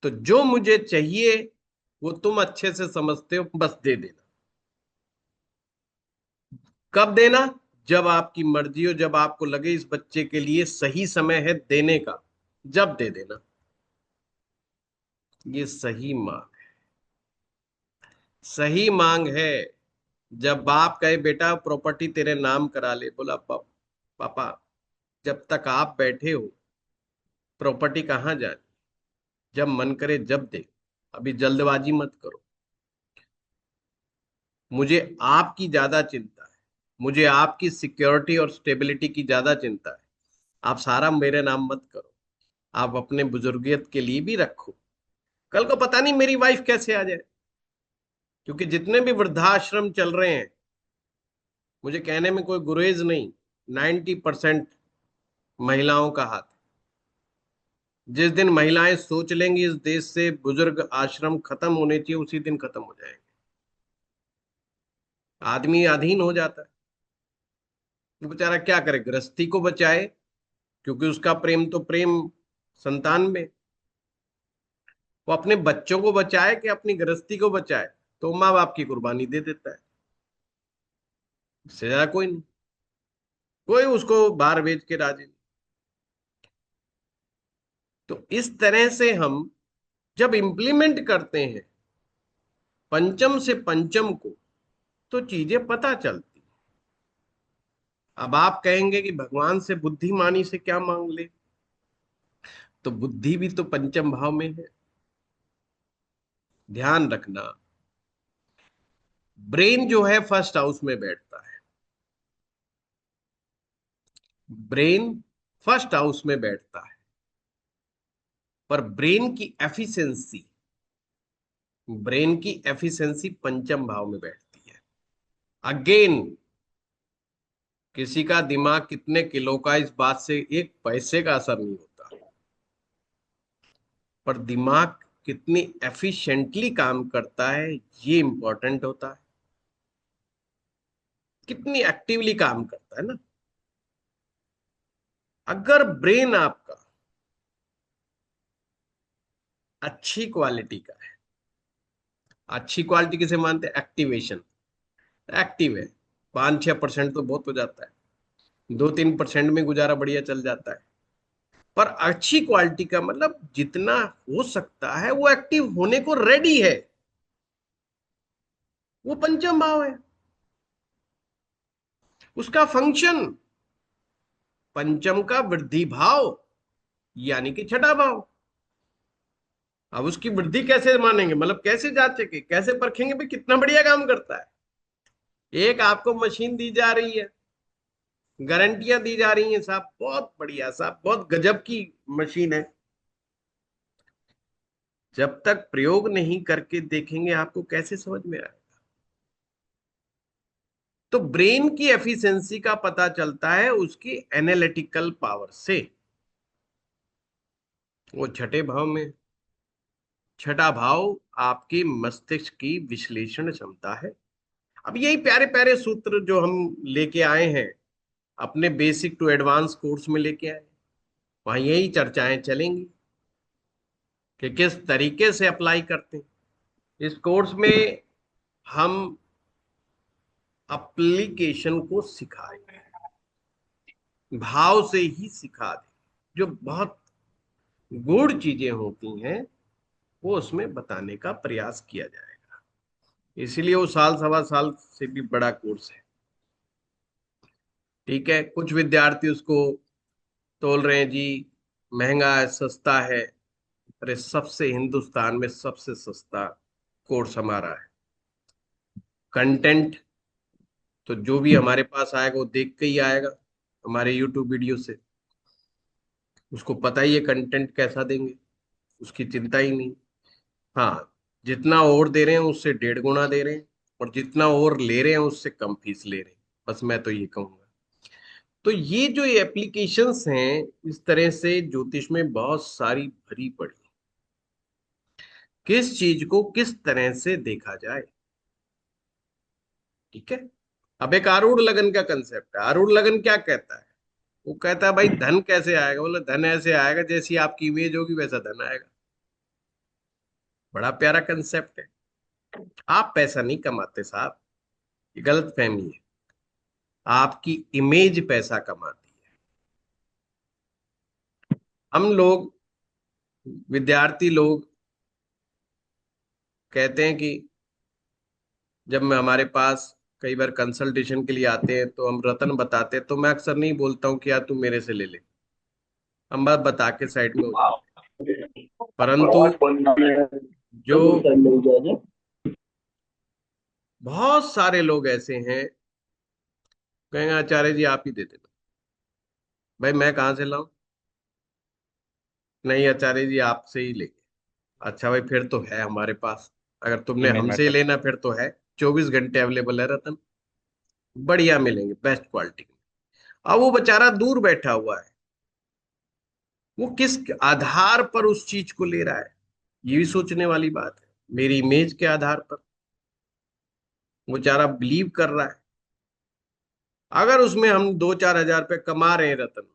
तो जो मुझे चाहिए वो तुम अच्छे से समझते हो, बस दे देना। कब देना? जब आपकी मर्जी हो, जब आपको लगे इस बच्चे के लिए सही समय है देने का, जब दे देना। ये सही मांग, सही मांग है। जब बाप कहे बेटा प्रॉपर्टी तेरे नाम करा ले, बोला पापा जब तक आप बैठे हो प्रॉपर्टी कहाँ जानी, जब मन करे जब दे, अभी जल्दबाजी मत करो। मुझे आपकी ज्यादा चिंता है, मुझे आपकी सिक्योरिटी और स्टेबिलिटी की ज्यादा चिंता है। आप सारा मेरे नाम मत करो, आप अपने बुजुर्गियत के लिए भी रखो। कल को पता नहीं मेरी वाइफ कैसे आ जाए। क्योंकि जितने भी वृद्धाश्रम चल रहे हैं, मुझे कहने में कोई गुरेज नहीं, 90% महिलाओं का हाथ है। जिस दिन महिलाएं सोच लेंगी इस देश से बुजुर्ग आश्रम खत्म होने चाहिए, उसी दिन खत्म हो जाएंगे। आदमी अधीन हो जाता है, तो बेचारा क्या करे, गृहस्थी को बचाए, क्योंकि उसका प्रेम तो प्रेम संतान में। वो अपने बच्चों को बचाए कि अपनी गृहस्थी को बचाए, तो माँ बाप की कुर्बानी दे देता है। इससे ज्यादा कोई नहीं, कोई उसको बाहर भेज के राजी नहीं। तो इस तरह से हम जब इंप्लीमेंट करते हैं पंचम से पंचम को, तो चीजें पता चलती। अब आप कहेंगे कि भगवान से बुद्धिमानी से क्या मांग ले, तो बुद्धि भी तो पंचम भाव में है। ध्यान रखना, ब्रेन जो है फर्स्ट हाउस में बैठता है। ब्रेन फर्स्ट हाउस में बैठता है, पर ब्रेन की एफिशिएंसी पंचम भाव में बैठती है। अगेन, किसी का दिमाग कितने किलो का, इस बात से एक पैसे का असर नहीं होता, पर दिमाग कितनी एफिशिएंटली काम करता है ये इंपॉर्टेंट होता है। कितनी एक्टिवली काम करता है ना। अगर ब्रेन आपका अच्छी क्वालिटी का है, अच्छी क्वालिटी किसे मानते हैं, एक्टिवेशन, एक्टिव है, 5-6% तो बहुत हो जाता है, 2-3% में गुजारा बढ़िया चल जाता है। पर अच्छी क्वालिटी का मतलब जितना हो सकता है वो एक्टिव होने को रेडी है, वो पंचम भाव है। उसका फंक्शन पंचम का वृद्धि भाव, यानी कि छठा भाव। अब उसकी वृद्धि कैसे मानेंगे, मतलब कैसे जांचेंगे, कैसे परखेंगे भाई कितना बढ़िया काम करता है। एक आपको मशीन दी जा रही है, गारंटियां दी जा रही हैं, साहब बहुत बढ़िया, साहब बहुत गजब की मशीन है। जब तक प्रयोग नहीं करके देखेंगे आपको कैसे समझ में आए। तो ब्रेन की एफिशिएंसी का पता चलता है उसकी एनालिटिकल पावर से। वो छठे भाव में। छठा भाव आपके मस्तिष्क की विश्लेषण क्षमता है। अब यही प्यारे प्यारे सूत्र जो हम लेके आए हैं अपने बेसिक टू एडवांस कोर्स में लेके आए, वहां यही चर्चाएं चलेंगी कि किस तरीके से अप्लाई करते हैं। इस कोर्स में हम एप्लीकेशन को सिखाएंगे, भाव से ही सिखा दें। जो बहुत गूढ़ चीजें होती हैं वो उसमें बताने का प्रयास किया जाएगा। इसीलिए वो साल सवा साल से भी बड़ा कोर्स है। ठीक है, कुछ विद्यार्थी उसको तोल रहे हैं जी महंगा है, सस्ता है? अरे सबसे, हिंदुस्तान में सबसे सस्ता कोर्स हमारा है। कंटेंट तो जो भी हमारे पास आएगा वो देख के ही आएगा, हमारे यूट्यूब वीडियो से। उसको पता ही है कंटेंट कैसा देंगे, उसकी चिंता ही नहीं। हाँ, जितना और दे रहे हैं उससे 1.5 गुना दे रहे हैं, और जितना और ले रहे हैं उससे कम फीस ले रहे हैं। बस मैं तो ये कहूंगा। तो ये जो एप्लीकेशंस हैं, इस तरह से ज्योतिष में बहुत सारी भरी पड़ी। किस चीज को किस तरह से देखा जाए, ठीक है। अब एक आरूढ़ लगन का कंसेप्ट है। आरूढ़ लगन क्या कहता है? वो कहता है भाई धन कैसे आएगा? बोले धन ऐसे आएगा जैसी आपकी इमेज होगी वैसा धन आएगा। बड़ा प्यारा कंसेप्ट है। आप पैसा नहीं कमाते साहब, ये गलत फहमी है। आपकी इमेज पैसा कमाती है। हम लोग, विद्यार्थी लोग कहते हैं कि जब मैं हमारे पास कई बार कंसल्टेशन के लिए आते हैं तो हम रत्न बताते हैं, तो मैं अक्सर नहीं बोलता हूँ कि यार तू मेरे से ले ले, हम बात बता के साइड में हो जाते हैं। परंतु जो बहुत सारे लोग ऐसे हैं, कहेंगे आचार्य जी आप ही दे देना। भाई मैं कहाँ से लाऊं? नहीं आचार्य जी आपसे ही लेंगे। अच्छा भाई फिर तो है हमारे पास, अगर तुमने इमेज हमसे ही मैटर। लेना फिर तो है। 24 घंटे अवेलेबल है रतन, बढ़िया मिलेंगे बेस्ट क्वालिटी में। अब वो बेचारा दूर बैठा हुआ है, वो किस आधार पर उस चीज को ले रहा है, ये भी सोचने वाली बात है। मेरी इमेज के आधार पर वो बेचारा बिलीव कर रहा है। अगर उसमें हम 2-4 हजार रुपये कमा रहे हैं रतन,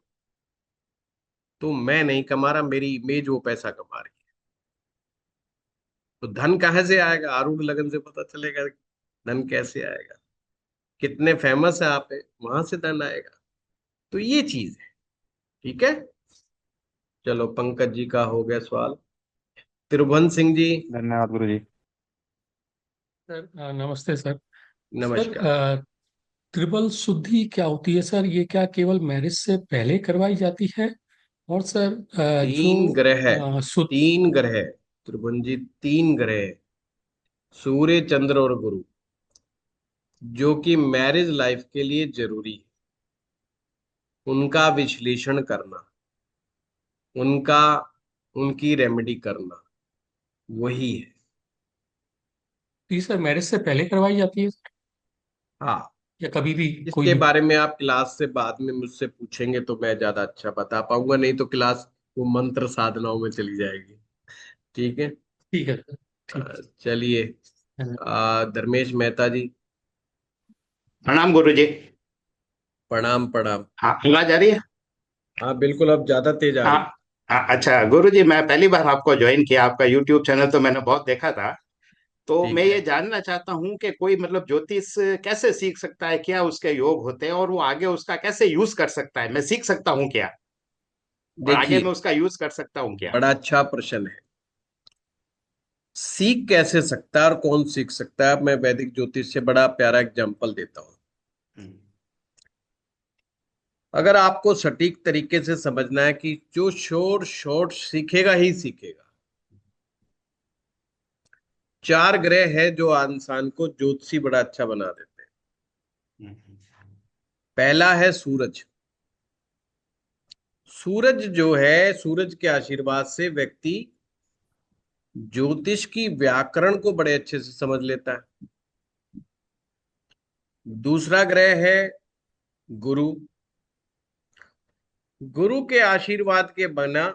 तो मैं नहीं कमा रहा, मेरी इमेज वो पैसा कमा रही है। तो धन कहाँ से आएगा? आरूढ़ लगन से पता चलेगा धन कैसे आएगा। कितने फेमस है आप, है वहां से धन आएगा। तो ये चीज है, ठीक है। चलो पंकज जी का हो गया सवाल। त्रिभुवन सिंह जी, धन्यवाद गुरु जी। सर नमस्ते सर। सर नमस्कार। त्रिबल शुद्धि क्या होती है सर? ये क्या केवल मैरिज से पहले करवाई जाती है? और सर तीन ग्रह, शुद्ध। 3 ग्रह, त्रिभुवन जी 3 ग्रह, सूर्य चंद्र और गुरु, जो कि मैरिज लाइफ के लिए जरूरी है, उनका विश्लेषण करना, उनका उनकी रेमेडी करना, वही है। जी सर, मैरिज से पहले करवाई जाती है हाँ, या कभी भी कोई इसके भी? बारे में आप क्लास से बाद में मुझसे पूछेंगे तो मैं ज्यादा अच्छा बता पाऊंगा, नहीं तो क्लास वो मंत्र साधनाओं में चली जाएगी। ठीक है। ठीक है सर। ठीक चलिए, है। धर्मेश मेहता जी। प्रणाम गुरु जी। प्रणाम प्रणाम। हाँ, आवाज आ रही है? हाँ बिल्कुल, अब ज्यादा तेज आ हाँ। रही है। हाँ, अच्छा गुरु जी, मैं पहली बार आपको ज्वाइन किया। आपका यूट्यूब चैनल तो मैंने बहुत देखा था। तो मैं ठीक ये है। जानना चाहता हूँ कि कोई मतलब ज्योतिष कैसे सीख सकता है, क्या उसके योग होते हैं और वो आगे उसका कैसे यूज कर सकता है? मैं सीख सकता हूँ क्या, और आगे देखिए, मैं उसका यूज कर सकता हूँ क्या? बड़ा अच्छा प्रश्न है। सीख कैसे सकता है और कौन सीख सकता है? मैं वैदिक ज्योतिष से बड़ा प्यारा एग्जांपल देता हूँ। हम्म। अगर आपको सटीक तरीके से समझना है कि जो शोर शॉर्ट सीखेगा ही सीखेगा, 4 ग्रह है जो इंसान को ज्योतिषी बड़ा अच्छा बना देते हैं। हम्म। पहला है सूरज। सूरज जो है, सूरज के आशीर्वाद से व्यक्ति ज्योतिष की व्याकरण को बड़े अच्छे से समझ लेता है। दूसरा ग्रह है गुरु। गुरु के आशीर्वाद के बिना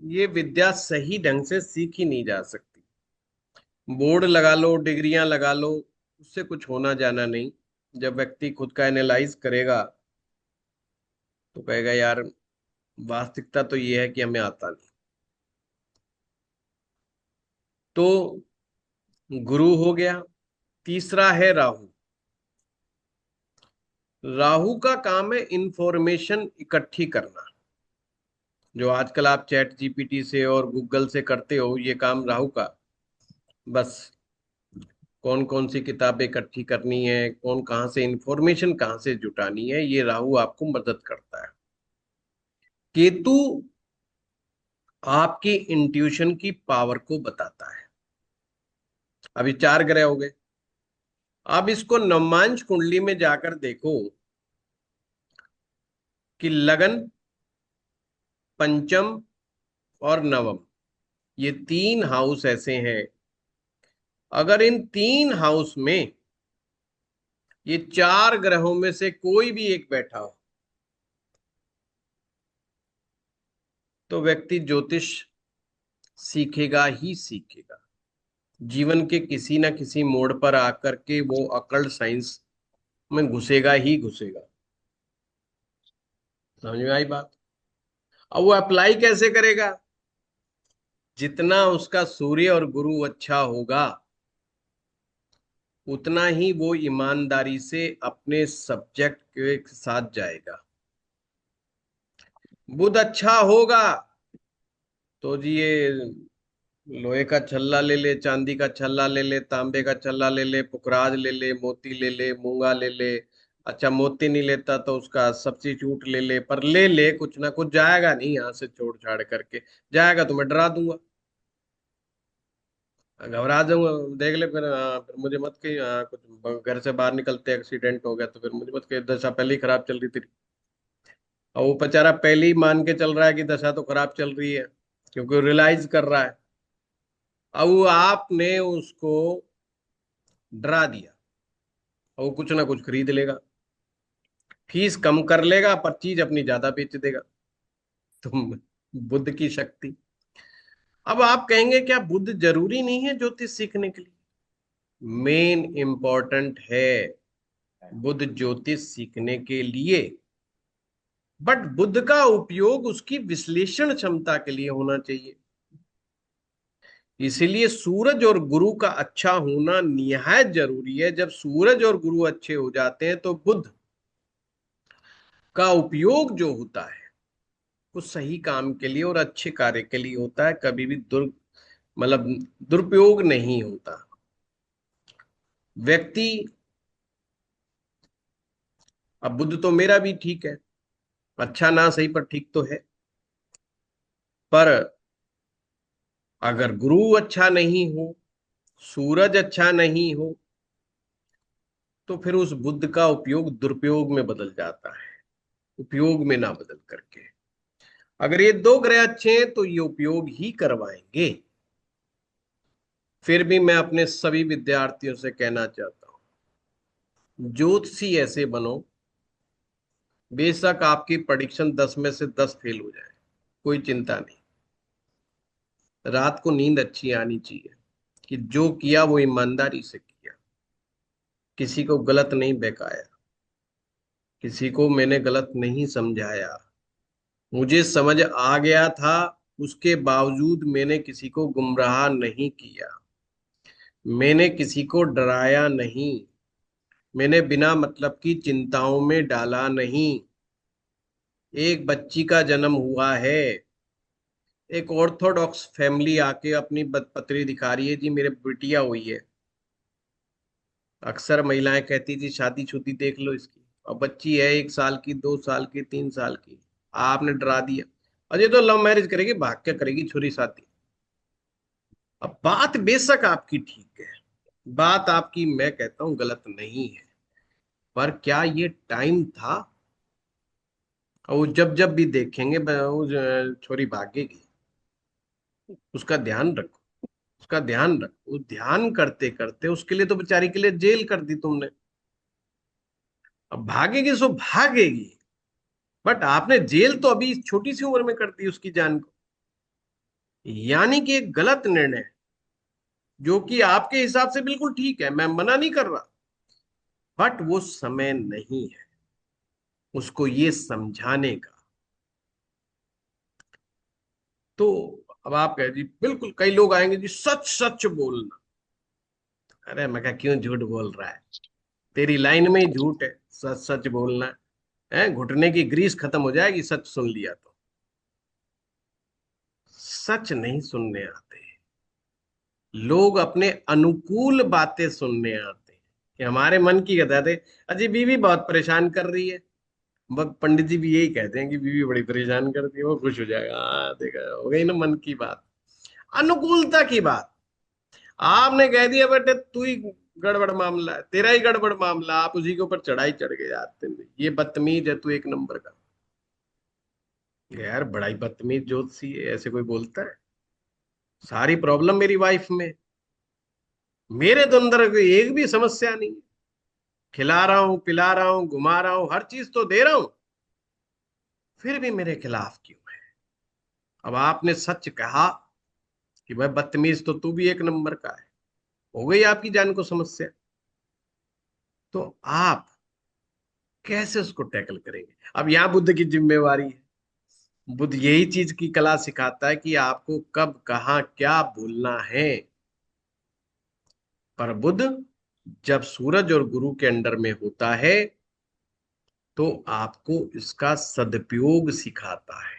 ये विद्या सही ढंग से सीखी नहीं जा सकती। बोर्ड लगा लो, डिग्रियां लगा लो, उससे कुछ होना जाना नहीं। जब व्यक्ति खुद का एनालाइज करेगा तो कहेगा यार वास्तविकता तो ये है कि हमें आता नहीं। तो गुरु हो गया। तीसरा है राहु। राहु का काम है इंफॉर्मेशन इकट्ठी करना। जो आजकल आप चैट जीपीटी से और गूगल से करते हो, ये काम राहु का। बस कौन कौन सी किताबें इकट्ठी करनी है, कौन कहाँ से इंफॉर्मेशन कहाँ से जुटानी है, ये राहु आपको मदद करता है। केतु आपकी इंट्यूशन की पावर को बताता है। अभी 4 ग्रह हो गए। अब इसको नवमांश कुंडली में जाकर देखो कि लगन, पंचम और नवम, ये 3 हाउस ऐसे हैं। अगर इन 3 हाउस में ये 4 ग्रहों में से कोई भी एक बैठा हो तो व्यक्ति ज्योतिष सीखेगा ही सीखेगा। जीवन के किसी ना किसी मोड़ पर आकर के वो अकल्ट साइंस में घुसेगा ही घुसेगा। समझ में आई बात? अब वो अप्लाई कैसे करेगा? जितना उसका सूर्य और गुरु अच्छा होगा उतना ही वो ईमानदारी से अपने सब्जेक्ट के साथ जाएगा। बुध अच्छा होगा तो जी ये लोहे का छल्ला ले ले, चांदी का छल्ला ले ले, तांबे का छल्ला ले ले, पुखराज ले ले, मोती ले ले, मूंगा ले ले। अच्छा मोती नहीं लेता तो उसका सब्स्टिट्यूट ले ले, पर ले ले, कुछ ना कुछ जाएगा नहीं यहाँ से छोड़ छाड़ करके। जाएगा तो मैं डरा दूंगा, घबरा जाऊंगा। देख ले फिर, फिर मुझे मत कही, कुछ घर से बाहर निकलते एक्सीडेंट हो गया तो फिर मुझे मत कही दशा पहले ही खराब चल रही थी। और वो बेचारा पहले ही मान के चल रहा है कि दशा तो खराब चल रही है, क्योंकि रियलाइज कर रहा है। अब वो आपने उसको डरा दिया और वो कुछ ना कुछ खरीद लेगा, फीस कम कर लेगा पर चीज अपनी ज्यादा बेच देगा। तुम, बुद्ध की शक्ति। अब आप कहेंगे क्या बुद्ध जरूरी नहीं है ज्योतिष सीखने के लिए? मेन इंपॉर्टेंट है बुद्ध ज्योतिष सीखने के लिए, बट बुद्ध का उपयोग उसकी विश्लेषण क्षमता के लिए होना चाहिए। इसीलिए सूरज और गुरु का अच्छा होना निहायत जरूरी है। जब सूरज और गुरु अच्छे हो जाते हैं तो बुद्ध का उपयोग जो होता है वो सही काम के लिए और अच्छे कार्य के लिए होता है, कभी भी मतलब दुरुपयोग नहीं होता। व्यक्ति, अब बुद्ध तो मेरा भी ठीक है, अच्छा ना सही पर ठीक तो है, पर अगर गुरु अच्छा नहीं हो, सूरज अच्छा नहीं हो, तो फिर उस बुद्ध का उपयोग दुरुपयोग में बदल जाता है, उपयोग में ना बदल करके। अगर ये 2 ग्रह अच्छे हैं तो ये उपयोग ही करवाएंगे। फिर भी मैं अपने सभी विद्यार्थियों से कहना चाहता हूं, ज्योतिषी ऐसे बनो, बेशक आपकी प्रेडिक्शन 10 में से 10 फेल हो जाए, कोई चिंता नहीं। रात को नींद अच्छी आनी चाहिए कि जो किया वो ईमानदारी से किया, किसी को गलत नहीं बहकाया, किसी को मैंने गलत नहीं समझाया। मुझे समझ आ गया था, उसके बावजूद मैंने किसी को गुमराह नहीं किया, मैंने किसी को डराया नहीं, मैंने बिना मतलब की चिंताओं में डाला नहीं। एक बच्ची का जन्म हुआ है, एक ऑर्थोडॉक्स फैमिली आके अपनी पत्री दिखा रही है, जी मेरे बिटिया हुई है। अक्सर महिलाएं कहती थी शादी शुदी देख लो इसकी, और बच्ची है 1 साल की, 2 साल की, 3 साल की। आपने डरा दिया, अजय तो लव मैरिज करेगी, भाग के करेगी छुरी शादी। अब बात बेशक आपकी ठीक है, बात आपकी मैं कहता हूं गलत नहीं है, पर क्या ये टाइम था? और वो जब जब भी देखेंगे वो छोरी भागेगी, उसका ध्यान रखो, उसका ध्यान रखो। ध्यान करते करते उसके लिए तो बेचारी के लिए जेल कर दी तुमने। अब भागेगी सो भागेगी, बट आपने जेल तो अभी इस छोटी सी उम्र में कर दी उसकी जान को। यानी कि एक गलत निर्णय, जो कि आपके हिसाब से बिल्कुल ठीक है, मैं मना नहीं कर रहा, बट वो समय नहीं है उसको ये समझाने का। तो अब आप कहे जी बिल्कुल, कई लोग आएंगे जी सच सच बोलना। अरे मैं कहा क्यों झूठ बोल रहा है? तेरी लाइन में ही झूठ है, सच सच बोलना है। घुटने की ग्रीस खत्म हो जाएगी सच सुन लिया तो। सच नहीं सुनने आते, लोग अपने अनुकूल बातें सुनने आते हैं कि हमारे मन की कहते थे, अजी बीवी बहुत परेशान कर रही है, पंडित जी भी यही कहते हैं कि बीवी बड़ी परेशान करती है, वो खुश हो जाएगा, हाँ देखा हो गई ना मन की बात, अनुकूलता की बात। आपने कह दिया बेटे तू ही गड़बड़ मामला है, तेरा ही गड़बड़ मामला, आप उसी के ऊपर चढ़ाई चढ़ गए आते हैं, ये बदतमीज है तू एक नंबर का। यार बड़ा ही बदतमीज ज्योतिषी है, ऐसे कोई बोलता है? सारी प्रॉब्लम मेरी वाइफ में, मेरे तो अंदर कोई एक भी समस्या नहीं। खिला रहा हूं, पिला रहा हूं, घुमा रहा हूं, हर चीज तो दे रहा हूं, फिर भी मेरे खिलाफ क्यों है? अब आपने सच कहा कि भाई बदतमीज तो तू भी एक नंबर का है, हो गई आपकी जान को समस्या। तो आप कैसे उसको टैकल करेंगे? अब यहाँ बुद्ध की जिम्मेवारी है। बुद्ध यही चीज की कला सिखाता है कि आपको कब कहाँ क्या बोलना है। पर बुद्ध जब सूरज और गुरु के अंडर में होता है तो आपको इसका सदुपयोग सिखाता है।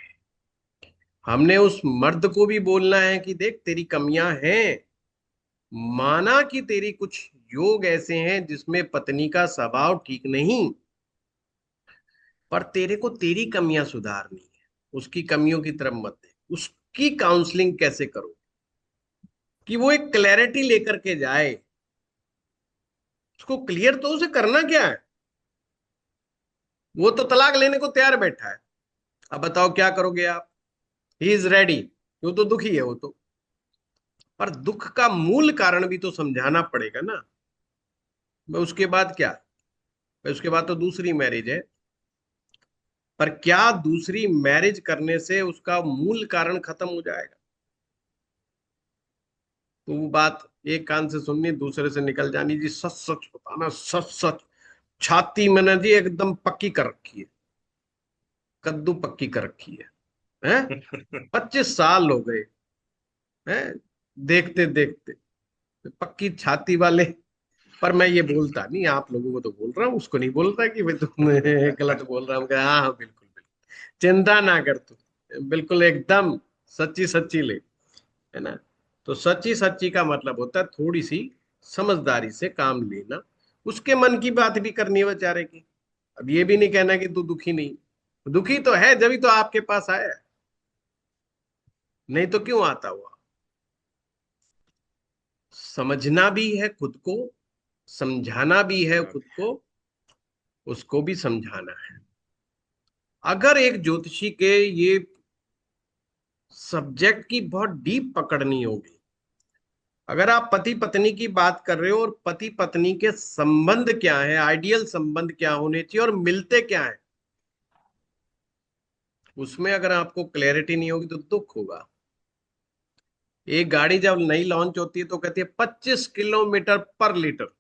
हमने उस मर्द को भी बोलना है कि देख तेरी कमियां हैं, माना कि तेरी कुछ योग ऐसे हैं जिसमें पत्नी का स्वभाव ठीक नहीं, पर तेरे को तेरी कमियां सुधारनी है, उसकी कमियों की तरफ मत दे। उसकी काउंसलिंग कैसे करो कि वो एक क्लैरिटी लेकर के जाए? उसको क्लियर तो उसे करना क्या है? वो तो तलाक लेने को तैयार बैठा है। अब बताओ क्या करोगे आप? ही इज रेडी, वो तो दुखी है वो तो। पर दुख का मूल कारण भी तो समझाना पड़ेगा ना। भाई उसके बाद क्या? भाई उसके बाद तो दूसरी मैरिज है, पर क्या दूसरी मैरिज करने से उसका मूल कारण खत्म हो जाएगा? तो वो बात एक कान से सुननी, दूसरे से निकल जानी जी, सच सच बताना, सच सच। छाती मैंने जी एकदम पक्की कर रखी है, कद्दू पक्की कर रखी है? 25 साल हो गए हैं देखते देखते, पक्की छाती वाले। पर मैं ये बोलता नहीं, आप लोगों को तो बोल रहा हूँ, उसको नहीं बोल रहा कि भाई तुम गलत बोल रहा हूँ। हाँ हाँ बिल्कुल बिल्कुल, चिंता ना कर तू, बिल्कुल एकदम सच्ची सच्ची ले, है ना? तो सच्ची सच्ची का मतलब होता है थोड़ी सी समझदारी से काम लेना, उसके मन की बात भी करनी है बेचारे की। अब ये भी नहीं कहना कि तू दुखी नहीं, दुखी तो है जब तो आपके पास आया है, नहीं तो क्यों आता हुआ? समझना भी है खुद को, समझाना भी है खुद को, उसको भी समझाना है। अगर एक ज्योतिषी के ये सब्जेक्ट की बहुत डीप पकड़नी होगी, अगर आप पति पत्नी की बात कर रहे हो और पति पत्नी के संबंध क्या है, आइडियल संबंध क्या होने चाहिए और मिलते क्या है, उसमें अगर आपको क्लैरिटी नहीं होगी तो दुख होगा। एक गाड़ी जब नई लॉन्च होती है तो कहती है 25 किलोमीटर पर लीटर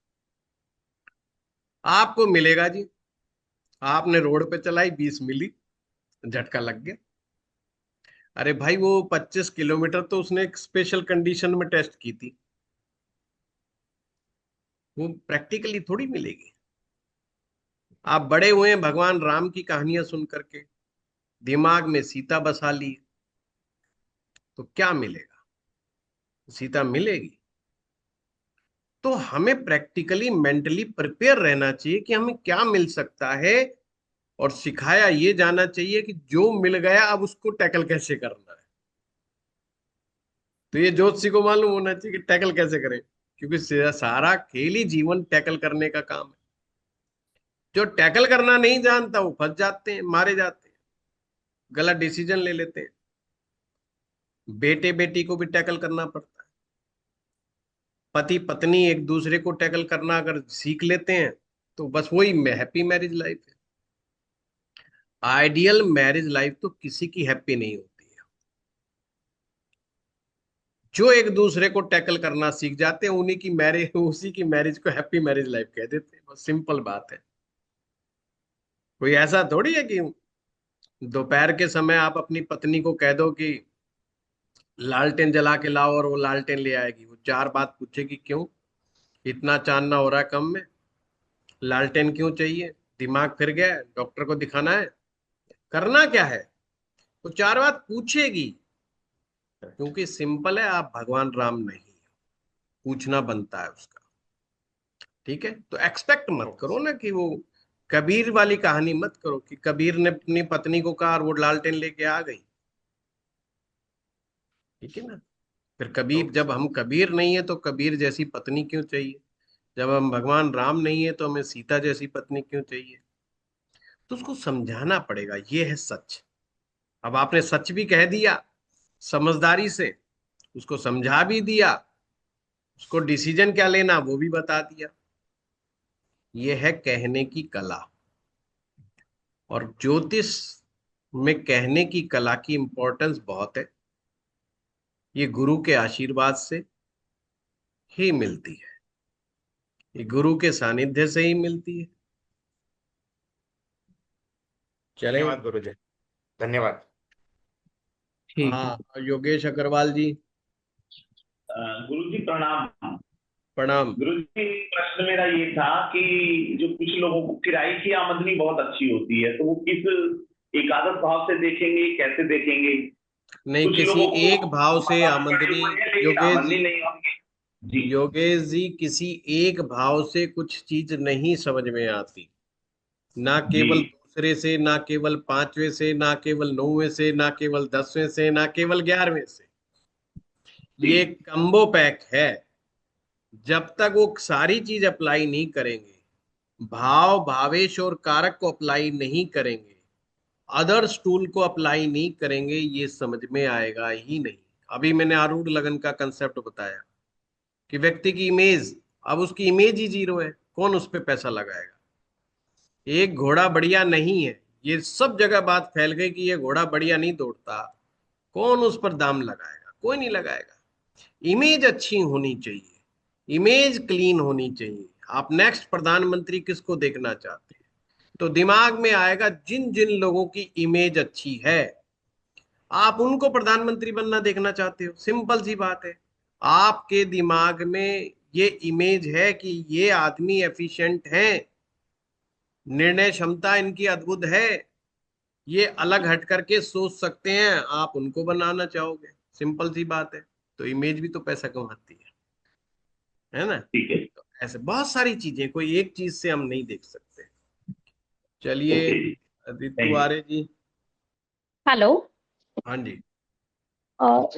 आपको मिलेगा जी। आपने रोड पे चलाई, 20 मिली, झटका लग गया। अरे भाई वो 25 किलोमीटर तो उसने एक स्पेशल कंडीशन में टेस्ट की थी, वो प्रैक्टिकली थोड़ी मिलेगी। आप बड़े हुए हैं भगवान राम की कहानियां सुन करके, दिमाग में सीता बसा ली, तो क्या मिलेगा? सीता मिलेगी? तो हमें प्रैक्टिकली मेंटली प्रिपेयर रहना चाहिए कि हमें क्या मिल सकता है, और सिखाया ये जाना चाहिए कि जो मिल गया अब उसको टैकल कैसे करना है। तो ये ज्योतिषी को मालूम होना चाहिए कि टैकल कैसे करें, क्योंकि सारा खेल ही जीवन टैकल करने का काम है। जो टैकल करना नहीं जानता वो फंस जाते हैं, मारे जाते हैं, गलत डिसीजन ले लेते हैं। बेटे बेटी को भी टैकल करना पड़ता है, पति पत्नी एक दूसरे को टैकल करना अगर सीख लेते हैं तो बस वही हैप्पी मैरिज लाइफ है। आइडियल मैरिज लाइफ तो किसी की हैप्पी नहीं होती है। जो एक दूसरे को टैकल करना सीख जाते हैं उन्हीं की मैरिज, उसी की मैरिज को हैप्पी मैरिज लाइफ कह देते हैं, बस सिंपल बात है। कोई ऐसा थोड़ी है कि दोपहर के समय आप अपनी पत्नी को कह दो कि लालटेन जला के लाओ और वो लालटेन ले आएगी, वो चार बात पूछेगी क्यों, इतना चांदना हो रहा है कम में, लालटेन क्यों चाहिए, दिमाग फिर गया है, डॉक्टर को दिखाना है, करना क्या है, वो चार बात पूछेगी। क्योंकि सिंपल है, आप भगवान राम नहीं हो, पूछना बनता है उसका। ठीक है, तो एक्सपेक्ट मत करो ना कि वो कबीर वाली कहानी मत करो कि कबीर ने अपनी पत्नी को कहा और वो लालटेन लेके आ गई। ठीक है ना। फिर तो कबीर, जब हम कबीर नहीं है तो कबीर जैसी पत्नी क्यों चाहिए? जब हम भगवान राम नहीं है तो हमें सीता जैसी पत्नी क्यों चाहिए? तो उसको समझाना पड़ेगा, ये है सच। अब आपने सच भी कह दिया समझदारी से, उसको समझा भी दिया, उसको डिसीजन क्या लेना वो भी बता दिया। ये है कहने की कला। और ज्योतिष में कहने की कला की इंपॉर्टेंस बहुत है। ये गुरु के आशीर्वाद से ही मिलती है, ये गुरु के सानिध्य से ही मिलती है। चलें। धन्यवाद गुरुजी। धन्यवाद। ठीक है। हाँ, योगेश अग्रवाल जी, गुरु जी प्रणाम। प्रणाम। गुरु जी, प्रश्न मेरा ये था कि जो कुछ लोगों को किराए की आमदनी बहुत अच्छी होती है, तो वो किस एकादश भाव से देखेंगे, कैसे देखेंगे? नहीं, कुछ किसी लोगों को एक भाव से मकान पड़े आमदनी, हुए हैं लेकिन योगेश जी, आमदनी नहीं होंगे। जी। योगेश जी, किसी एक भाव से कुछ चीज नहीं समझ में आती। ना जी। केवल दूसरे से, ना केवल पांचवें से, ना केवल नौवें से, ना केवल 10वें से, ना केवल 11वें से। जी। ये कम्बो पैक है। जब तक वो सारी चीज अप्लाई नहीं करेंगे, भाव भावेश और कारक को अप्लाई नहीं करेंगे, अदर्स टूल को अप्लाई नहीं करेंगे, ये समझ में आएगा ही नहीं। अभी मैंने आरूढ़ लगन का कंसेप्ट बताया कि व्यक्ति की इमेज, अब उसकी इमेज ही जीरो है, कौन उस पर पैसा लगाएगा? एक घोड़ा बढ़िया नहीं है, ये सब जगह बात फैल गई कि ये घोड़ा बढ़िया नहीं दौड़ता, कौन उस पर दाम लगाएगा? कोई नहीं लगाएगा। इमेज अच्छी होनी चाहिए, इमेज क्लीन होनी चाहिए। आप नेक्स्ट प्रधानमंत्री किसको देखना चाहते हैं? तो दिमाग में आएगा जिन जिन लोगों की इमेज अच्छी है, आप उनको प्रधानमंत्री बनना देखना चाहते हो। सिंपल सी बात है। आपके दिमाग में ये इमेज है कि ये आदमी एफिशिएंट हैं, निर्णय क्षमता इनकी अद्भुत है, ये अलग हट करके सोच सकते हैं, आप उनको बनाना चाहोगे। सिंपल सी बात है। तो इमेज भी तो पैसा कमाती है ना? ठीक है। तो ऐसे बहुत सारी चीजें, कोई एक चीज से हम नहीं देख सकते। चलिए, ओके जी। Ritu thank you. Arya ji. Hello. हाँ जी।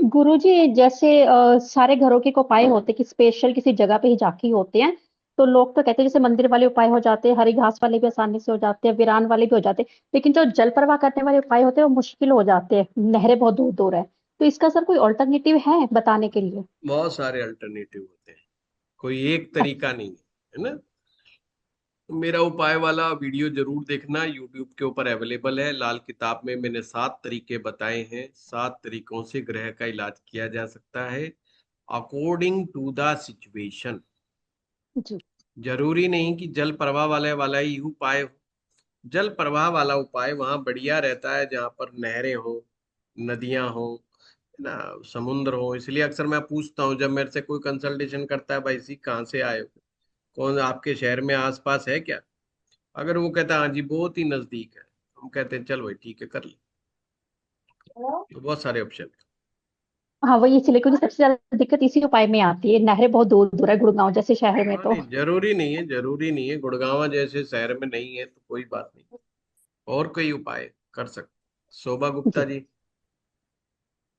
गुरुजी, जैसे सारे घरों के उपाय होते कि स्पेशल किसी जगह पे ही जाके ही होते हैं। तो लोग तो कहते हैं जैसे मंदिर वाले उपाय हो जाते हैं, हरी घास वाले भी आसानी से हो जाते हैं, वीरान वाले भी हो जाते हैं, लेकिन जो जल प्रवाह करने वाले उपाय होते हैं वो मुश्किल हो जाते हैं, नहरें बहुत दूर दूर है। तो इसका सर कोई ऑल्टरनेटिव है बताने के लिए? बहुत सारे अल्टरनेटिव होते हैं, कोई एक तरीका नहीं है ना। मेरा उपाय वाला वीडियो जरूर देखना, यूट्यूब के ऊपर अवेलेबल है। लाल किताब में मैंने 7 तरीके बताए हैं। 7 तरीकों से ग्रह का इलाज किया जा सकता है, अकॉर्डिंग टू द सिचुएशन। जी। जरूरी नहीं कि जल प्रवाह वाले वाला ही उपाय हो। जल प्रवाह वाला उपाय वहां बढ़िया रहता है जहां पर नहरें हो, नदियां हो, है ना, समुद्र हो। इसलिए अक्सर मैं पूछता हूँ जब मेरे से कोई कंसल्टेशन करता है, भाई सी कहाँ से आए हो, कौन आपके शहर में आसपास है क्या? अगर वो कहता है हाँ जी बहुत ही नजदीक है, हम कहते हैं चल भाई ठीक है कर ले। तो बहुत सारे ऑप्शन है। हाँ, वही इसलिए क्योंकि सबसे ज्यादा दिक्कत इसी उपाय में आती है, नहरें बहुत दूर दूर है गुड़गांव जैसे शहर में हाँ तो। नहीं, जरूरी नहीं है, जरूरी नहीं है। गुड़गांव जैसे शहर में नहीं है तो कोई बात नहीं, और कोई उपाय कर सकते। शोभा गुप्ता जी। जी।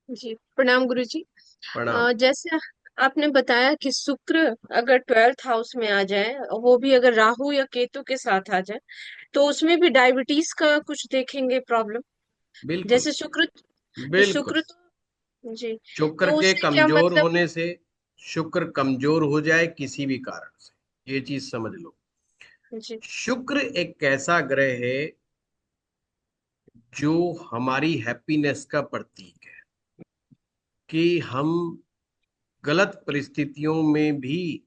जी प्रणाम गुरु जी। प्रणाम। जैसे आपने बताया कि शुक्र अगर 12th हाउस में आ जाए, वो भी अगर राहु या केतु के साथ आ जाए, तो उसमें भी डायबिटीज का कुछ देखेंगे प्रॉब्लम? बिल्कुल। जैसे शुक्र, बिल्कुल। शुक्र तो जी, शुक्र तो के उससे क्या कमजोर मतलब? होने से, शुक्र कमजोर हो जाए किसी भी कारण से, ये चीज समझ लो। जी। शुक्र एक ऐसा ग्रह है जो हमारी हैप्पीनेस का प्रतीक है, कि हम गलत परिस्थितियों में भी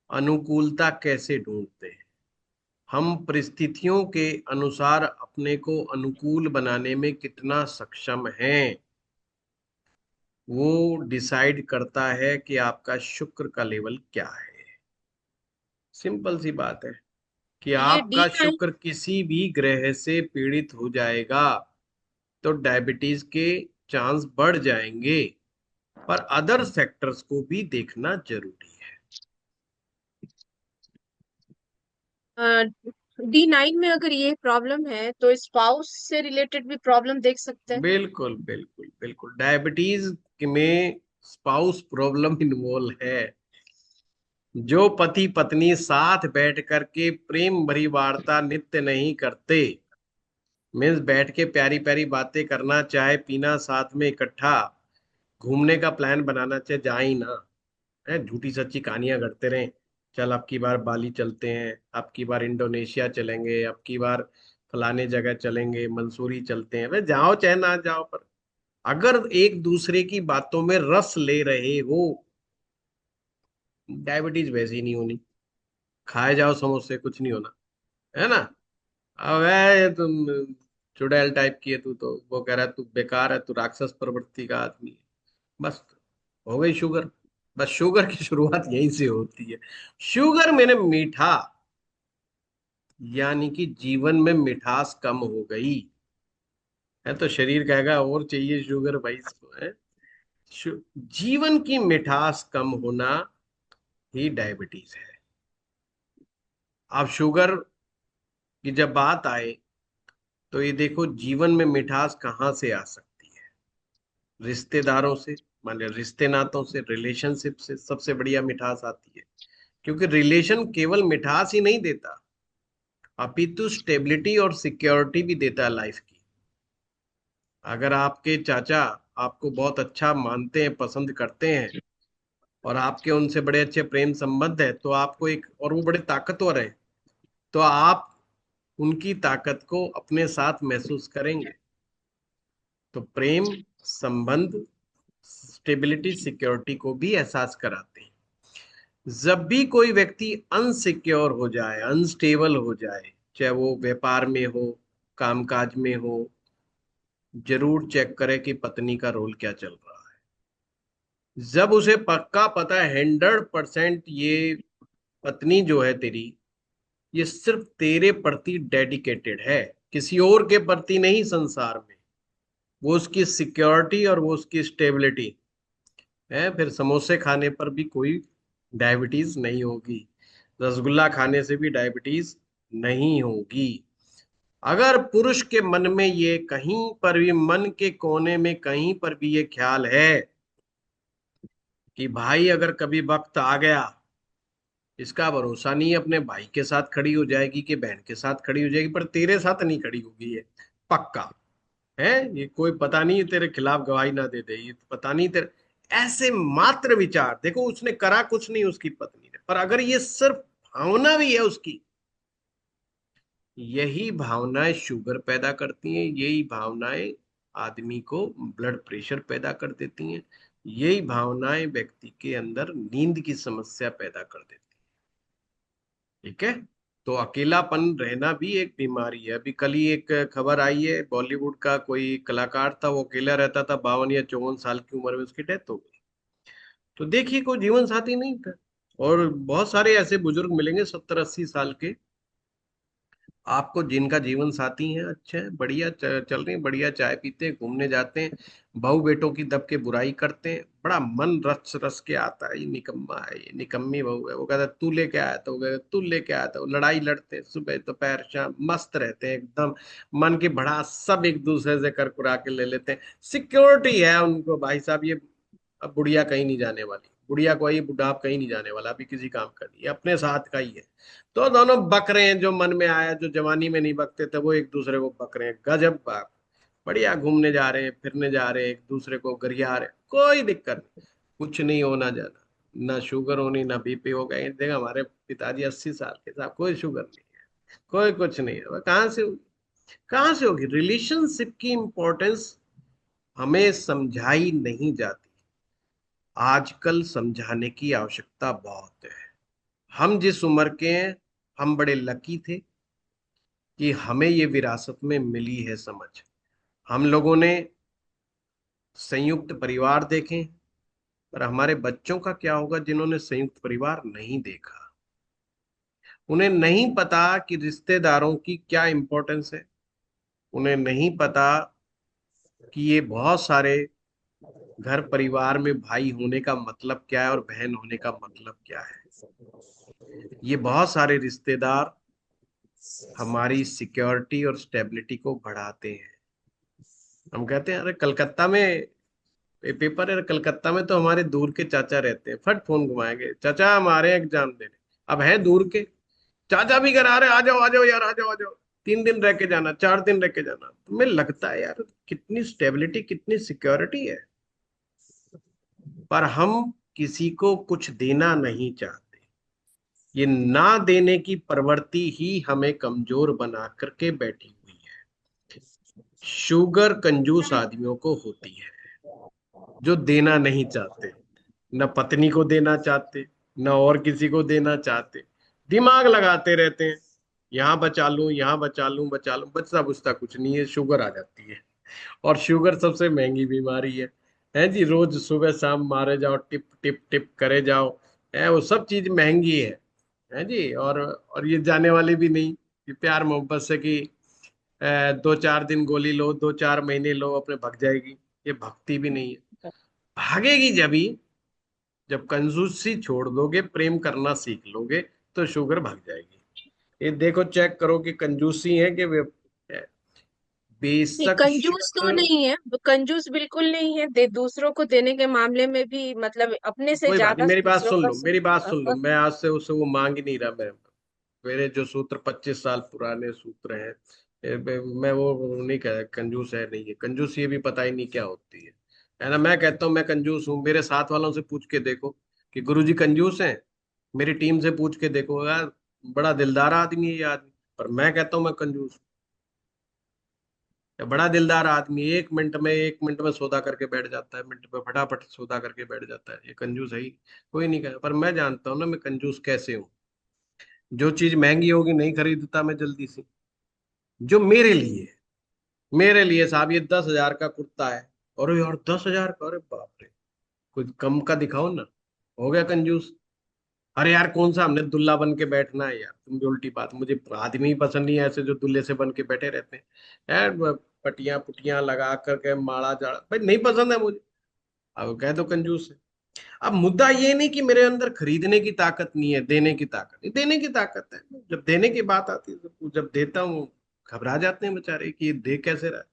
अनुकूलता कैसे ढूंढते हैं, हम परिस्थितियों के अनुसार अपने को अनुकूल बनाने में कितना सक्षम हैं, वो डिसाइड करता है कि आपका शुक्र का लेवल क्या है। सिंपल सी बात है कि ये डी आपका नाइन। शुक्र किसी भी ग्रह से पीड़ित हो जाएगा तो डायबिटीज के चांस बढ़ जाएंगे। पर अदर फैक्टर्स को भी देखना जरूरी है। D9 में अगर ये प्रॉब्लम है तो स्पाउस से रिलेटेड भी प्रॉब्लम देख सकते हैं। बिल्कुल बिल्कुल बिल्कुल, डायबिटीज में स्पाउस प्रॉब्लम इन्वॉल्व है। जो पति पत्नी साथ बैठ करके प्रेम भरी वार्ता नित्य नहीं करते, मीन्स बैठ के प्यारी प्यारी बातें करना, चाय पीना साथ में इकट्ठा, घूमने का प्लान बनाना, चाहे जाए ही ना, है झूठी सच्ची कहानियां करते रहें, चल अब की बार बाली चलते हैं, अब की बार इंडोनेशिया चलेंगे, अब की बार फलाने जगह चलेंगे, मंसूरी चलते हैं, वे जाओ चाहे ना जाओ, पर अगर एक दूसरे की बातों में रस ले रहे हो, डायबिटीज वैसे ही नहीं होनी। खाए जाओ समोसे, कुछ नहीं होना, है ना। अब है तुम चुड़ैल टाइप की है तू, तो वो कह रहा है तू बेकार है, तू राक्षस प्रवृत्ति का आदमी है, बस हो गई शुगर। बस शुगर की शुरुआत यहीं से होती है। शुगर मैंने मीठा, यानी कि जीवन में मिठास कम हो गई है, तो शरीर कहेगा और चाहिए शुगर भाई इसको, है। जीवन की मिठास कम होना ही डायबिटीज है। अब शुगर की जब बात आए, तो ये देखो जीवन में मिठास कहाँ से आ सकती है? रिश्तेदारों से, मान लिया रिश्ते नातों से, रिलेशनशिप से सबसे बढ़िया मिठास आती है। क्योंकि रिलेशन केवल मिठास ही नहीं देता, अपितु स्टेबिलिटी और सिक्योरिटी भी देता है लाइफ की। अगर आपके चाचा आपको बहुत अच्छा मानते हैं, पसंद करते हैं, और आपके उनसे बड़े अच्छे प्रेम संबंध है, तो आपको एक, और वो बड़े ताकतवर है, तो आप उनकी ताकत को अपने साथ महसूस करेंगे। तो प्रेम संबंध स्टेबिलिटी सिक्योरिटी को भी एहसास कराते हैं। जब भी कोई व्यक्ति अनसिक्योर हो जाए, अनस्टेबल हो जाए, चाहे वो व्यापार में हो, कामकाज में हो, जरूर चेक करे कि पत्नी का रोल क्या चल रहा है। जब उसे पक्का पता है 100% ये पत्नी जो है तेरी, ये सिर्फ तेरे प्रति डेडिकेटेड है, किसी और के प्रति नहीं संसार में, वो उसकी सिक्योरिटी और वो उसकी स्टेबिलिटी है, फिर समोसे खाने पर भी कोई डायबिटीज नहीं होगी, रसगुल्ला खाने से भी डायबिटीज नहीं होगी। अगर पुरुष के मन में ये कहीं पर भी, मन के कोने में कहीं पर भी ये ख्याल है कि भाई अगर कभी वक्त आ गया, इसका भरोसा नहीं है अपने भाई के साथ खड़ी हो जाएगी कि बहन के साथ खड़ी हो जाएगी, पर तेरे साथ नहीं खड़ी होगी ये पक्का है। ये कोई पता नहीं तेरे खिलाफ गवाही ना दे दे, ये पता नहीं तेरे, ऐसे मात्र विचार, देखो उसने करा कुछ नहीं उसकी पत्नी ने, पर अगर ये सिर्फ भावना भी है उसकी, यही भावनाएं शुगर पैदा करती हैं, यही भावनाएं आदमी को ब्लड प्रेशर पैदा कर देती हैं, यही भावनाएं व्यक्ति के अंदर नींद की समस्या पैदा कर देती हैं। ठीक है। तो अकेलापन रहना भी एक बीमारी है। अभी कल ही एक खबर आई है, बॉलीवुड का कोई कलाकार था, वो अकेला रहता था, 52 या 54 साल की उम्र में उसकी डेथ हो गई। तो देखिए कोई जीवन साथी नहीं था। और बहुत सारे ऐसे बुजुर्ग मिलेंगे 70 80 साल के आपको, जिनका जीवन साथी है, अच्छे हैं, बढ़िया चल रहे हैं, बढ़िया चाय पीते हैं, घूमने जाते हैं, बहू बेटों की दब के बुराई करते हैं, बड़ा मन रस रस के आता है, ये निकम्मा है, ये निकम्मी बहू है, वो कहता है तू लेके आया था, वो कहता है तू लेके आया था, वो लड़ाई लड़ते हैं सुबह दोपहर शाम, मस्त रहते हैं एकदम, मन की भड़ास सब एक दूसरे से कर कुरा के ले लेते हैं, सिक्योरिटी है उनको भाई साहब। ये अब बुढ़िया कहीं नहीं जाने वाली, बुढ़िया को, ये बुढ़ा कहीं नहीं जाने वाला, अभी किसी काम का नहीं, ये अपने साथ का ही है। तो दोनों बक रहे हैं, जो मन में आया, जो जवानी में नहीं बकते थे वो एक दूसरे को बक रहे हैं, गजब बात। बढ़िया घूमने जा रहे हैं, फिरने जा रहे हैं, एक दूसरे को गरिया रहे हैं, कोई दिक्कत नहीं, कुछ नहीं होना जाना, ना शुगर होनी ना बीपी होगा। ये देखा हमारे पिताजी 80 साल के साथ कोई शुगर नहीं है, कोई कुछ नहीं है, कहाँ से होगी, कहाँ से होगी? रिलेशनशिप की इंपॉर्टेंस हमें समझाई नहीं जाती, आजकल समझाने की आवश्यकता बहुत है। हम जिस उम्र के हैं, हम बड़े लकी थे कि हमें ये विरासत में मिली है समझ। हम लोगों ने संयुक्त परिवार देखे, पर हमारे बच्चों का क्या होगा जिन्होंने संयुक्त परिवार नहीं देखा? उन्हें नहीं पता कि रिश्तेदारों की क्या इंपॉर्टेंस है, उन्हें नहीं पता कि ये बहुत सारे घर परिवार में भाई होने का मतलब क्या है और बहन होने का मतलब क्या है। ये बहुत सारे रिश्तेदार हमारी सिक्योरिटी और स्टेबिलिटी को बढ़ाते हैं। हम कहते हैं अरे कलकत्ता में पेपर है, कलकत्ता में तो हमारे दूर के चाचा रहते हैं, फट फोन घुमाएंगे, चाचा हमारे एग्जाम देने। अब है दूर के चाचा भी घर आ रहे, आ जाओ आ जाओ यार, आ जाओ आ जाओ, 3 दिन रह के जाना, 4 दिन रह के जाना। तुम्हें लगता है यार कितनी स्टेबिलिटी, कितनी सिक्योरिटी है। पर हम किसी को कुछ देना नहीं चाहते। ये ना देने की प्रवृत्ति ही हमें कमजोर बना करके बैठी हुई है। शुगर कंजूस आदमियों को होती है, जो देना नहीं चाहते, न पत्नी को देना चाहते, न और किसी को देना चाहते, दिमाग लगाते रहते हैं, यहाँ बचा लूं, यहाँ बचा लूं, बचा लूं, बचता बुचता कुछ नहीं है, शुगर आ जाती है। और शुगर सबसे महंगी बीमारी है जी। रोज सुबह शाम मारे जाओ, टिप टिप टिप करे जाओ, है वो सब चीज महंगी है जी। और ये जाने वाली भी नहीं कि प्यार मोहब्बत से कि 2-4 दिन गोली लो, 2-4 महीने लो, अपने भाग जाएगी। ये भक्ति भी नहीं है। भागेगी जब ही, जब कंजूसी छोड़ दोगे, प्रेम करना सीख लोगे, तो शुगर भाग जाएगी। ये देखो, चेक करो कि कंजूसी है कि नहीं, बेशक कंजूस तो शुगर। नहीं है, कंजूस बिल्कुल नहीं है। दूसरों को देने के मामले में भी मतलब अपने से कोई बात नहीं, ज्यादा मेरी बात दूसरों सुन का लो, मेरी बात सुन लो। मैं आज से उससे वो मांग ही नहीं रहा। मेरे जो सूत्र 25 साल पुराने सूत्र हैं, मैं वो नहीं कह, कंजूस है नहीं है कंजूस, ये भी पता ही नहीं क्या होती है ना। मैं कहता हूँ मैं कंजूस हूँ, मेरे साथ वालों से पूछ के देखो कि गुरुजी कंजूस हैं। मेरी टीम से पूछ के देखो यार, बड़ा दिलदार आदमी है ये आदमी, पर मैं कहता हूँ मैं कंजूस हूँ। बड़ा दिलदार आदमी 1 मिनट में सौदा करके बैठ जाता है, मिनट में फटाफट सौदा करके बैठ जाता है, ये कंजूस है ही कोई नहीं कहे। पर मैं जानता हूँ ना मैं कंजूस कैसे हूँ। जो चीज महंगी होगी नहीं खरीदता मैं जल्दी से। जो मेरे लिए साहब, ये 10,000 का कुर्ता है, और यार 10,000 का, अरे बाप रे, कुछ कम का दिखाओ ना। हो गया कंजूस। अरे यार कौन सा हमने दुल्ला बन के बैठना है यार, तुम भी उल्टी बात। मुझे आदमी ही पसंद नहीं है ऐसे जो दुल्ले से बन के बैठे रहते हैं यार, पटियां पुटियां लगा करके माड़ा जाड़ा, भाई नहीं पसंद है मुझे। अब कह दो कंजूस है। अब मुद्दा ये नहीं कि मेरे अंदर खरीदने की ताकत नहीं है, देने की ताकत नहीं, देने की ताकत है। जब देने की बात आती है, तो जब देता हूँ घबरा जाते हैं बेचारे कि ये दे कैसे रहा है।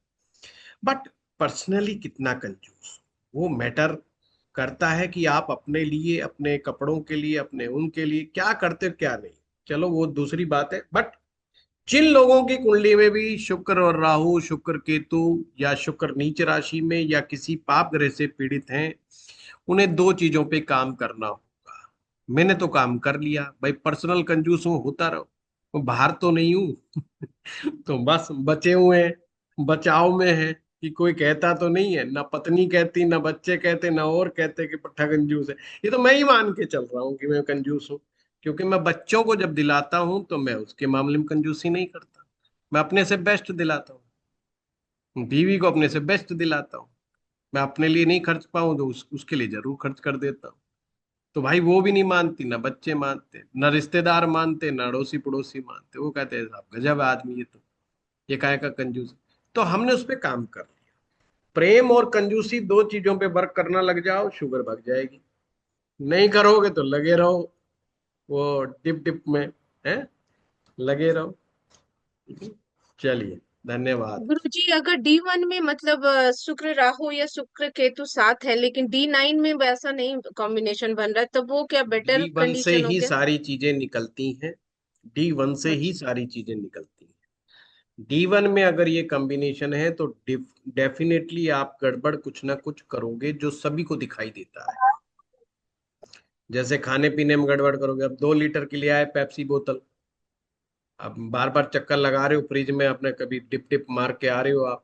बट पर्सनली कितना कंजूस, वो मैटर करता है कि आप अपने लिए, अपने कपड़ों के लिए, अपने उनके लिए क्या करते हो क्या नहीं। चलो वो दूसरी बात है। बट जिन लोगों की कुंडली में भी शुक्र और राहु, शुक्र केतु, या शुक्र नीच राशि में या किसी पाप ग्रह से पीड़ित हैं, उन्हें 2 चीजों पे काम करना होगा। मैंने तो काम कर लिया भाई, पर्सनल कंजूस हूँ, होता रहो, मैं बाहर तो नहीं हूँ। तो बस बचे हुए हैं, बचाव में है कि कोई कहता तो नहीं है, ना पत्नी कहती, ना बच्चे कहते, ना और कहते कि पट्टा कंजूस है। ये तो मैं ही मान के चल रहा हूँ कि मैं कंजूस हूँ, क्योंकि मैं बच्चों को जब दिलाता हूँ तो मैं उसके मामले में कंजूसी नहीं करता। मैं अपने से बेस्ट दिलाता हूँ, बीवी को अपने से बेस्ट दिलाता हूँ। मैं अपने लिए नहीं खर्च पाऊँ तो उसके लिए जरूर खर्च कर देता हूँ। तो भाई वो भी नहीं मानती, ना बच्चे मानते, ना रिश्तेदार मानते, ना अड़ोसी पड़ोसी मानते। वो कहते हैं साहब गजब आदमी ये तो, ये काहे का कंजूस है। तो हमने उस पर काम कर लिया। प्रेम और कंजूसी 2 चीजों पे वर्क करना लग जाओ, शुगर भाग जाएगी। नहीं करोगे तो लगे रहो वो डिप डिप में, है, लगे रहो। चलिए, धन्यवाद। गुरुजी, अगर D1 में मतलब शुक्र राहु या शुक्र केतु साथ है, लेकिन D9 में वैसा नहीं कॉम्बिनेशन बन रहा है, तब वो क्या बेटर D1 से कंडीशन हो ही गया? सारी चीजें निकलती हैं। D1 से ही अच्छा। सारी चीजें निकलती हैं। D1 में अगर ये कॉम्बिनेशन है तो डेफिनेटली आप गड़बड़ कुछ ना कुछ करोगे, जो सभी को दिखाई देता है। जैसे खाने पीने में गड़बड़ करोगे। अब 2 लीटर के लिए आए पेप्सी बोतल, अब बार बार चक्कर लगा रहे हो फ्रिज में अपने, कभी डिप डिप मार के आ रहे हो आप।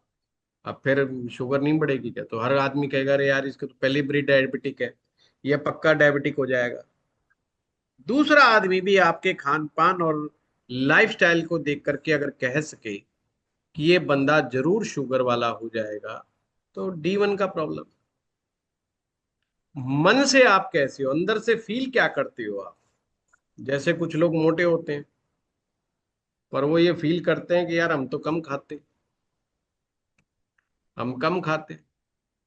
अब फिर शुगर नहीं बढ़ेगी क्या? तो हर आदमी कहेगा अरे यार इसको तो पहले भी डायबिटिक है, ये पक्का डायबिटिक हो जाएगा। दूसरा आदमी भी आपके खान पान और लाइफस्टाइल को देख करके अगर कह सके कि ये बंदा जरूर शुगर वाला हो जाएगा, तो D1 का प्रॉब्लम। मन से आप कैसे हो, अंदर से फील क्या करते हो आप? जैसे कुछ लोग मोटे होते हैं, पर वो ये फील करते हैं कि यार हम तो कम खाते, हम कम खाते,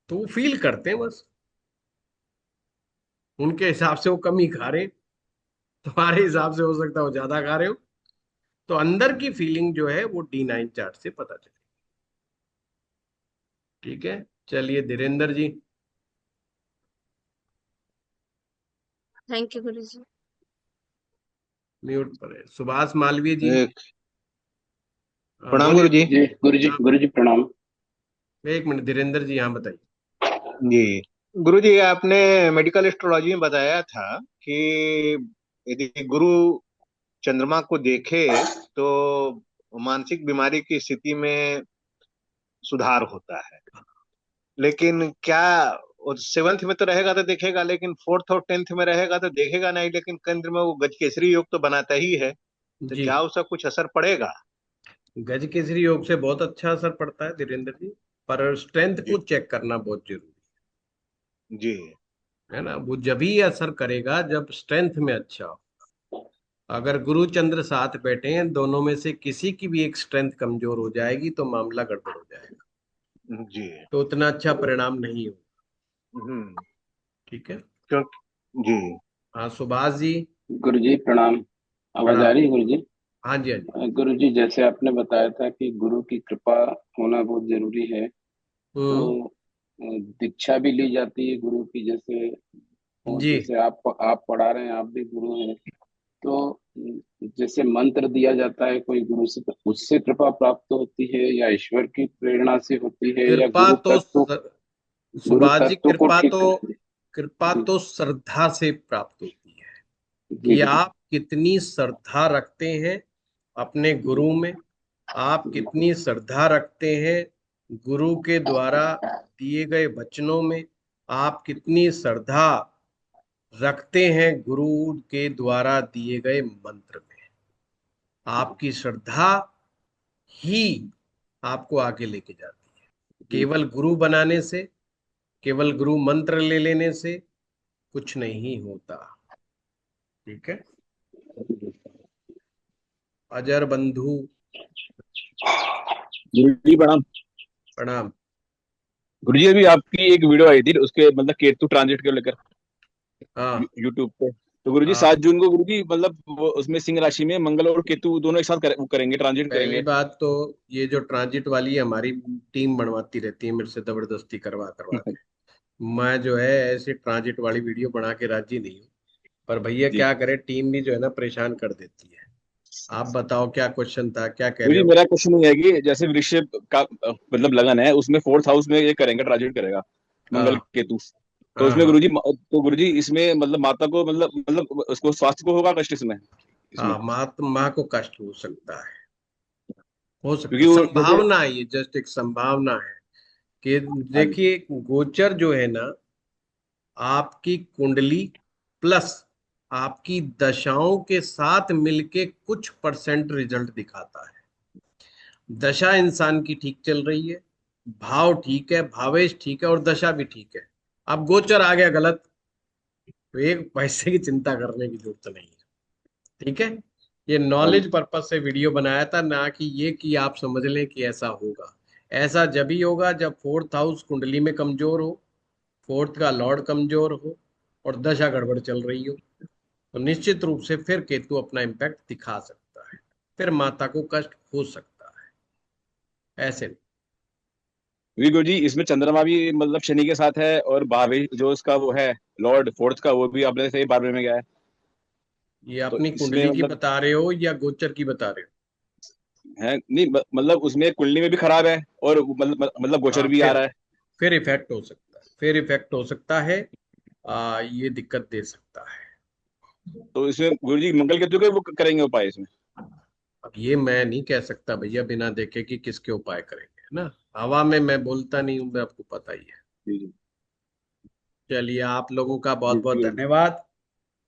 तो वो फील करते हैं बस। उनके हिसाब से वो कम ही खा रहे हैं, तुम्हारे हिसाब से हो सकता है वो ज्यादा खा रहे हो। तो अंदर की फीलिंग जो है वो D9 चार्ट से पता चलेगी। ठीक है, चलिए धीरेन्द्र जी। Thank you Guru ji. Mute पर है। सुभाष मालवीय जी। प्रणाम बोलिए। गुरु जी। हाँ, गुरु जी प्रणाम। एक मिनट धीरेन्द्र जी, यहाँ बताइए। जी गुरु जी, आपने मेडिकल एस्ट्रोलॉजी में बताया था कि यदि गुरु चंद्रमा को देखे तो मानसिक बीमारी की स्थिति में सुधार होता है। लेकिन क्या सेवंथ में तो रहेगा तो देखेगा, लेकिन फोर्थ और टेंथ में रहेगा तो देखेगा नहीं, लेकिन केंद्र में वो गजकेसरी योग तो बनाता ही है। तो जी, क्या उसका कुछ असर पड़ेगा? गज केसरी योग से बहुत अच्छा असर पड़ता है धीरेन्द्र जी, पर स्ट्रेंथ जी को चेक करना बहुत जरूरी जी है ना। वो जब ही असर करेगा जब स्ट्रेंथ में अच्छा हो। अगर गुरु चंद्र साथ बैठे हैं, दोनों में से किसी की भी एक स्ट्रेंथ कमजोर हो जाएगी तो मामला गड़बड़ हो जाएगा, जी। तो उतना अच्छा परिणाम नहीं होगा। हम्म। ठीक है। क्यों? जी हाँ सुभाष जी। गुरु जी प्रणाम। आवाज आ प्रणाम। रही है गुरु जी? हाँ जी, हाँ जी। गुरु जी जैसे आपने बताया था कि गुरु की कृपा होना बहुत जरूरी है, तो हम्म। दीक्षा भी ली जाती है गुरु की, जैसे और जी, जैसे आप पढ़ा रहे हैं, आप भी गुरु हैं, तो जैसे मंत्र दिया जाता है कोई गुरु से, तो उससे कृपा प्राप्त होती है या ईश्वर की प्रेरणा से होती है या कृपा तो गुरु सुभाष जी, तत्व को ठीक कर? कृपा जी तो श्रद्धा से प्राप्त होती है जी कि गुरु। आप कितनी श्रद्धा रखते हैं अपने जी गुरु में, आप कितनी श्रद्धा रखते हैं गुरु के द्वारा दिए गए वचनों में, आप कितनी श्रद्धा रखते हैं गुरु के द्वारा दिए गए मंत्र में। आपकी श्रद्धा ही आपको आगे लेके जाती है। जी केवल गुरु बनाने से, केवल गुरु मंत्र ले लेने से कुछ नहीं होता। ठीक है। अजर बंधु, गुरु जी प्रणाम। प्रणाम। गुरु जी अभी आपकी एक वीडियो आई थी उसके मतलब केतु ट्रांजिट को लेकर हाँ यूट्यूब पे। तो गुरु जी हाँ। 7 जून को गुरु जी मतलब वो उसमें सिंह राशि में मंगल और केतु दोनों एक साथ वो करेंगे, ट्रांजिट पहली करेंगे। बात तो ये जो ट्रांजिट वाली है, हमारी टीम बनवाती रहती है मेरे से जबरदस्ती करवा करवा के। मैं जो है ऐसी ट्रांजिट वाली वीडियो बना के राजी नहीं हूँ, पर भैया जी क्या करे, टीम भी जो है ना परेशान कर देती है। आप बताओ क्या क्वेश्चन था, क्या कह गुरु रहे जी हो। मेरा क्वेश्चन ये है कि जैसे वृश्चिक का मतलब लगन है, उसमें 4th हाउस में ये करेंगे, ट्रांजिट करेगा मंगल हाँ केतु। तो हाँ उसमें हाँ। गुरु जी इसमें मतलब माता को मतलब उसको स्वास्थ्य को होगा कष्ट इसमें हाँ, माँ को कष्ट हो सकता है, हो सकता क्योंकि है, वो जैसे संभावना है, ये जस्ट एक संभावना है कि हाँ जी देखिए गोचर जो है ना, आपकी कुंडली प्लस आपकी दशाओं के साथ मिलके कुछ परसेंट रिजल्ट दिखाता है। दशा इंसान की ठीक चल रही है, भाव ठीक है, भावेश ठीक है और दशा भी ठीक है। अब गोचर आ गया गलत, तो एक पैसे की चिंता करने की जरूरत नहीं है। ठीक है। ये हाँ जी। नॉलेज पर्पज से वीडियो बनाया था, ना कि ये कि आप समझ लें कि ऐसा होगा। ऐसा जब ही होगा जब 4th हाउस कुंडली में कमजोर हो, फोर्थ का लॉर्ड कमजोर हो और दशा गड़बड़ चल रही हो, तो निश्चित रूप से फिर केतु अपना इम्पैक्ट दिखा सकता है, फिर माता को कष्ट हो सकता है। ऐसे नहीं। क्योंकि गुरु जी इसमें चंद्रमा भी मतलब शनि के साथ है और भावे जो उसका वो है लॉर्ड 4th का, वो भी अपने से 12वें में गया है। ये तो अपनी इसमें कुंडली की मतलब बता रहे हो या गोचर की बता रहे है नहीं मतलब उसमें कुंडली में भी खराब है और मतलब हो। गोचर हाँ, भी आ रहा है। फिर इफेक्ट हो सकता है, फिर इफेक्ट हो सकता है। ये दिक्कत दे सकता है। तो इसमें गुरु जी मंगल केतु के वो करेंगे उपाय इसमें? अब ये मैं नहीं कह सकता भैया बिना देखे कि किसके उपाय करेंगे, है ना। हवा में मैं बोलता नहीं हूँ, आपको पता ही है। जी जी चलिए, आप लोगों का बहुत जी बहुत गुरु जी, धन्यवाद।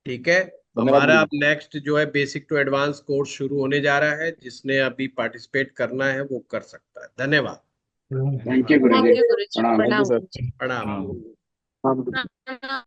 ठीक है। धन्यवाद हमारा गुरु अब जी। नेक्स्ट जो है बेसिक टू एडवांस कोर्स शुरू होने जा रहा है, जिसने अभी पार्टिसिपेट करना है वो कर सकता है। धन्यवाद। Thank you Guru thank ji. You गुरु जी। प्रणाम। थैंक यू प्रणाम सर। गुरु जी। प्रणाम। हाँ। हाँ गुरु जी। प्रणाम।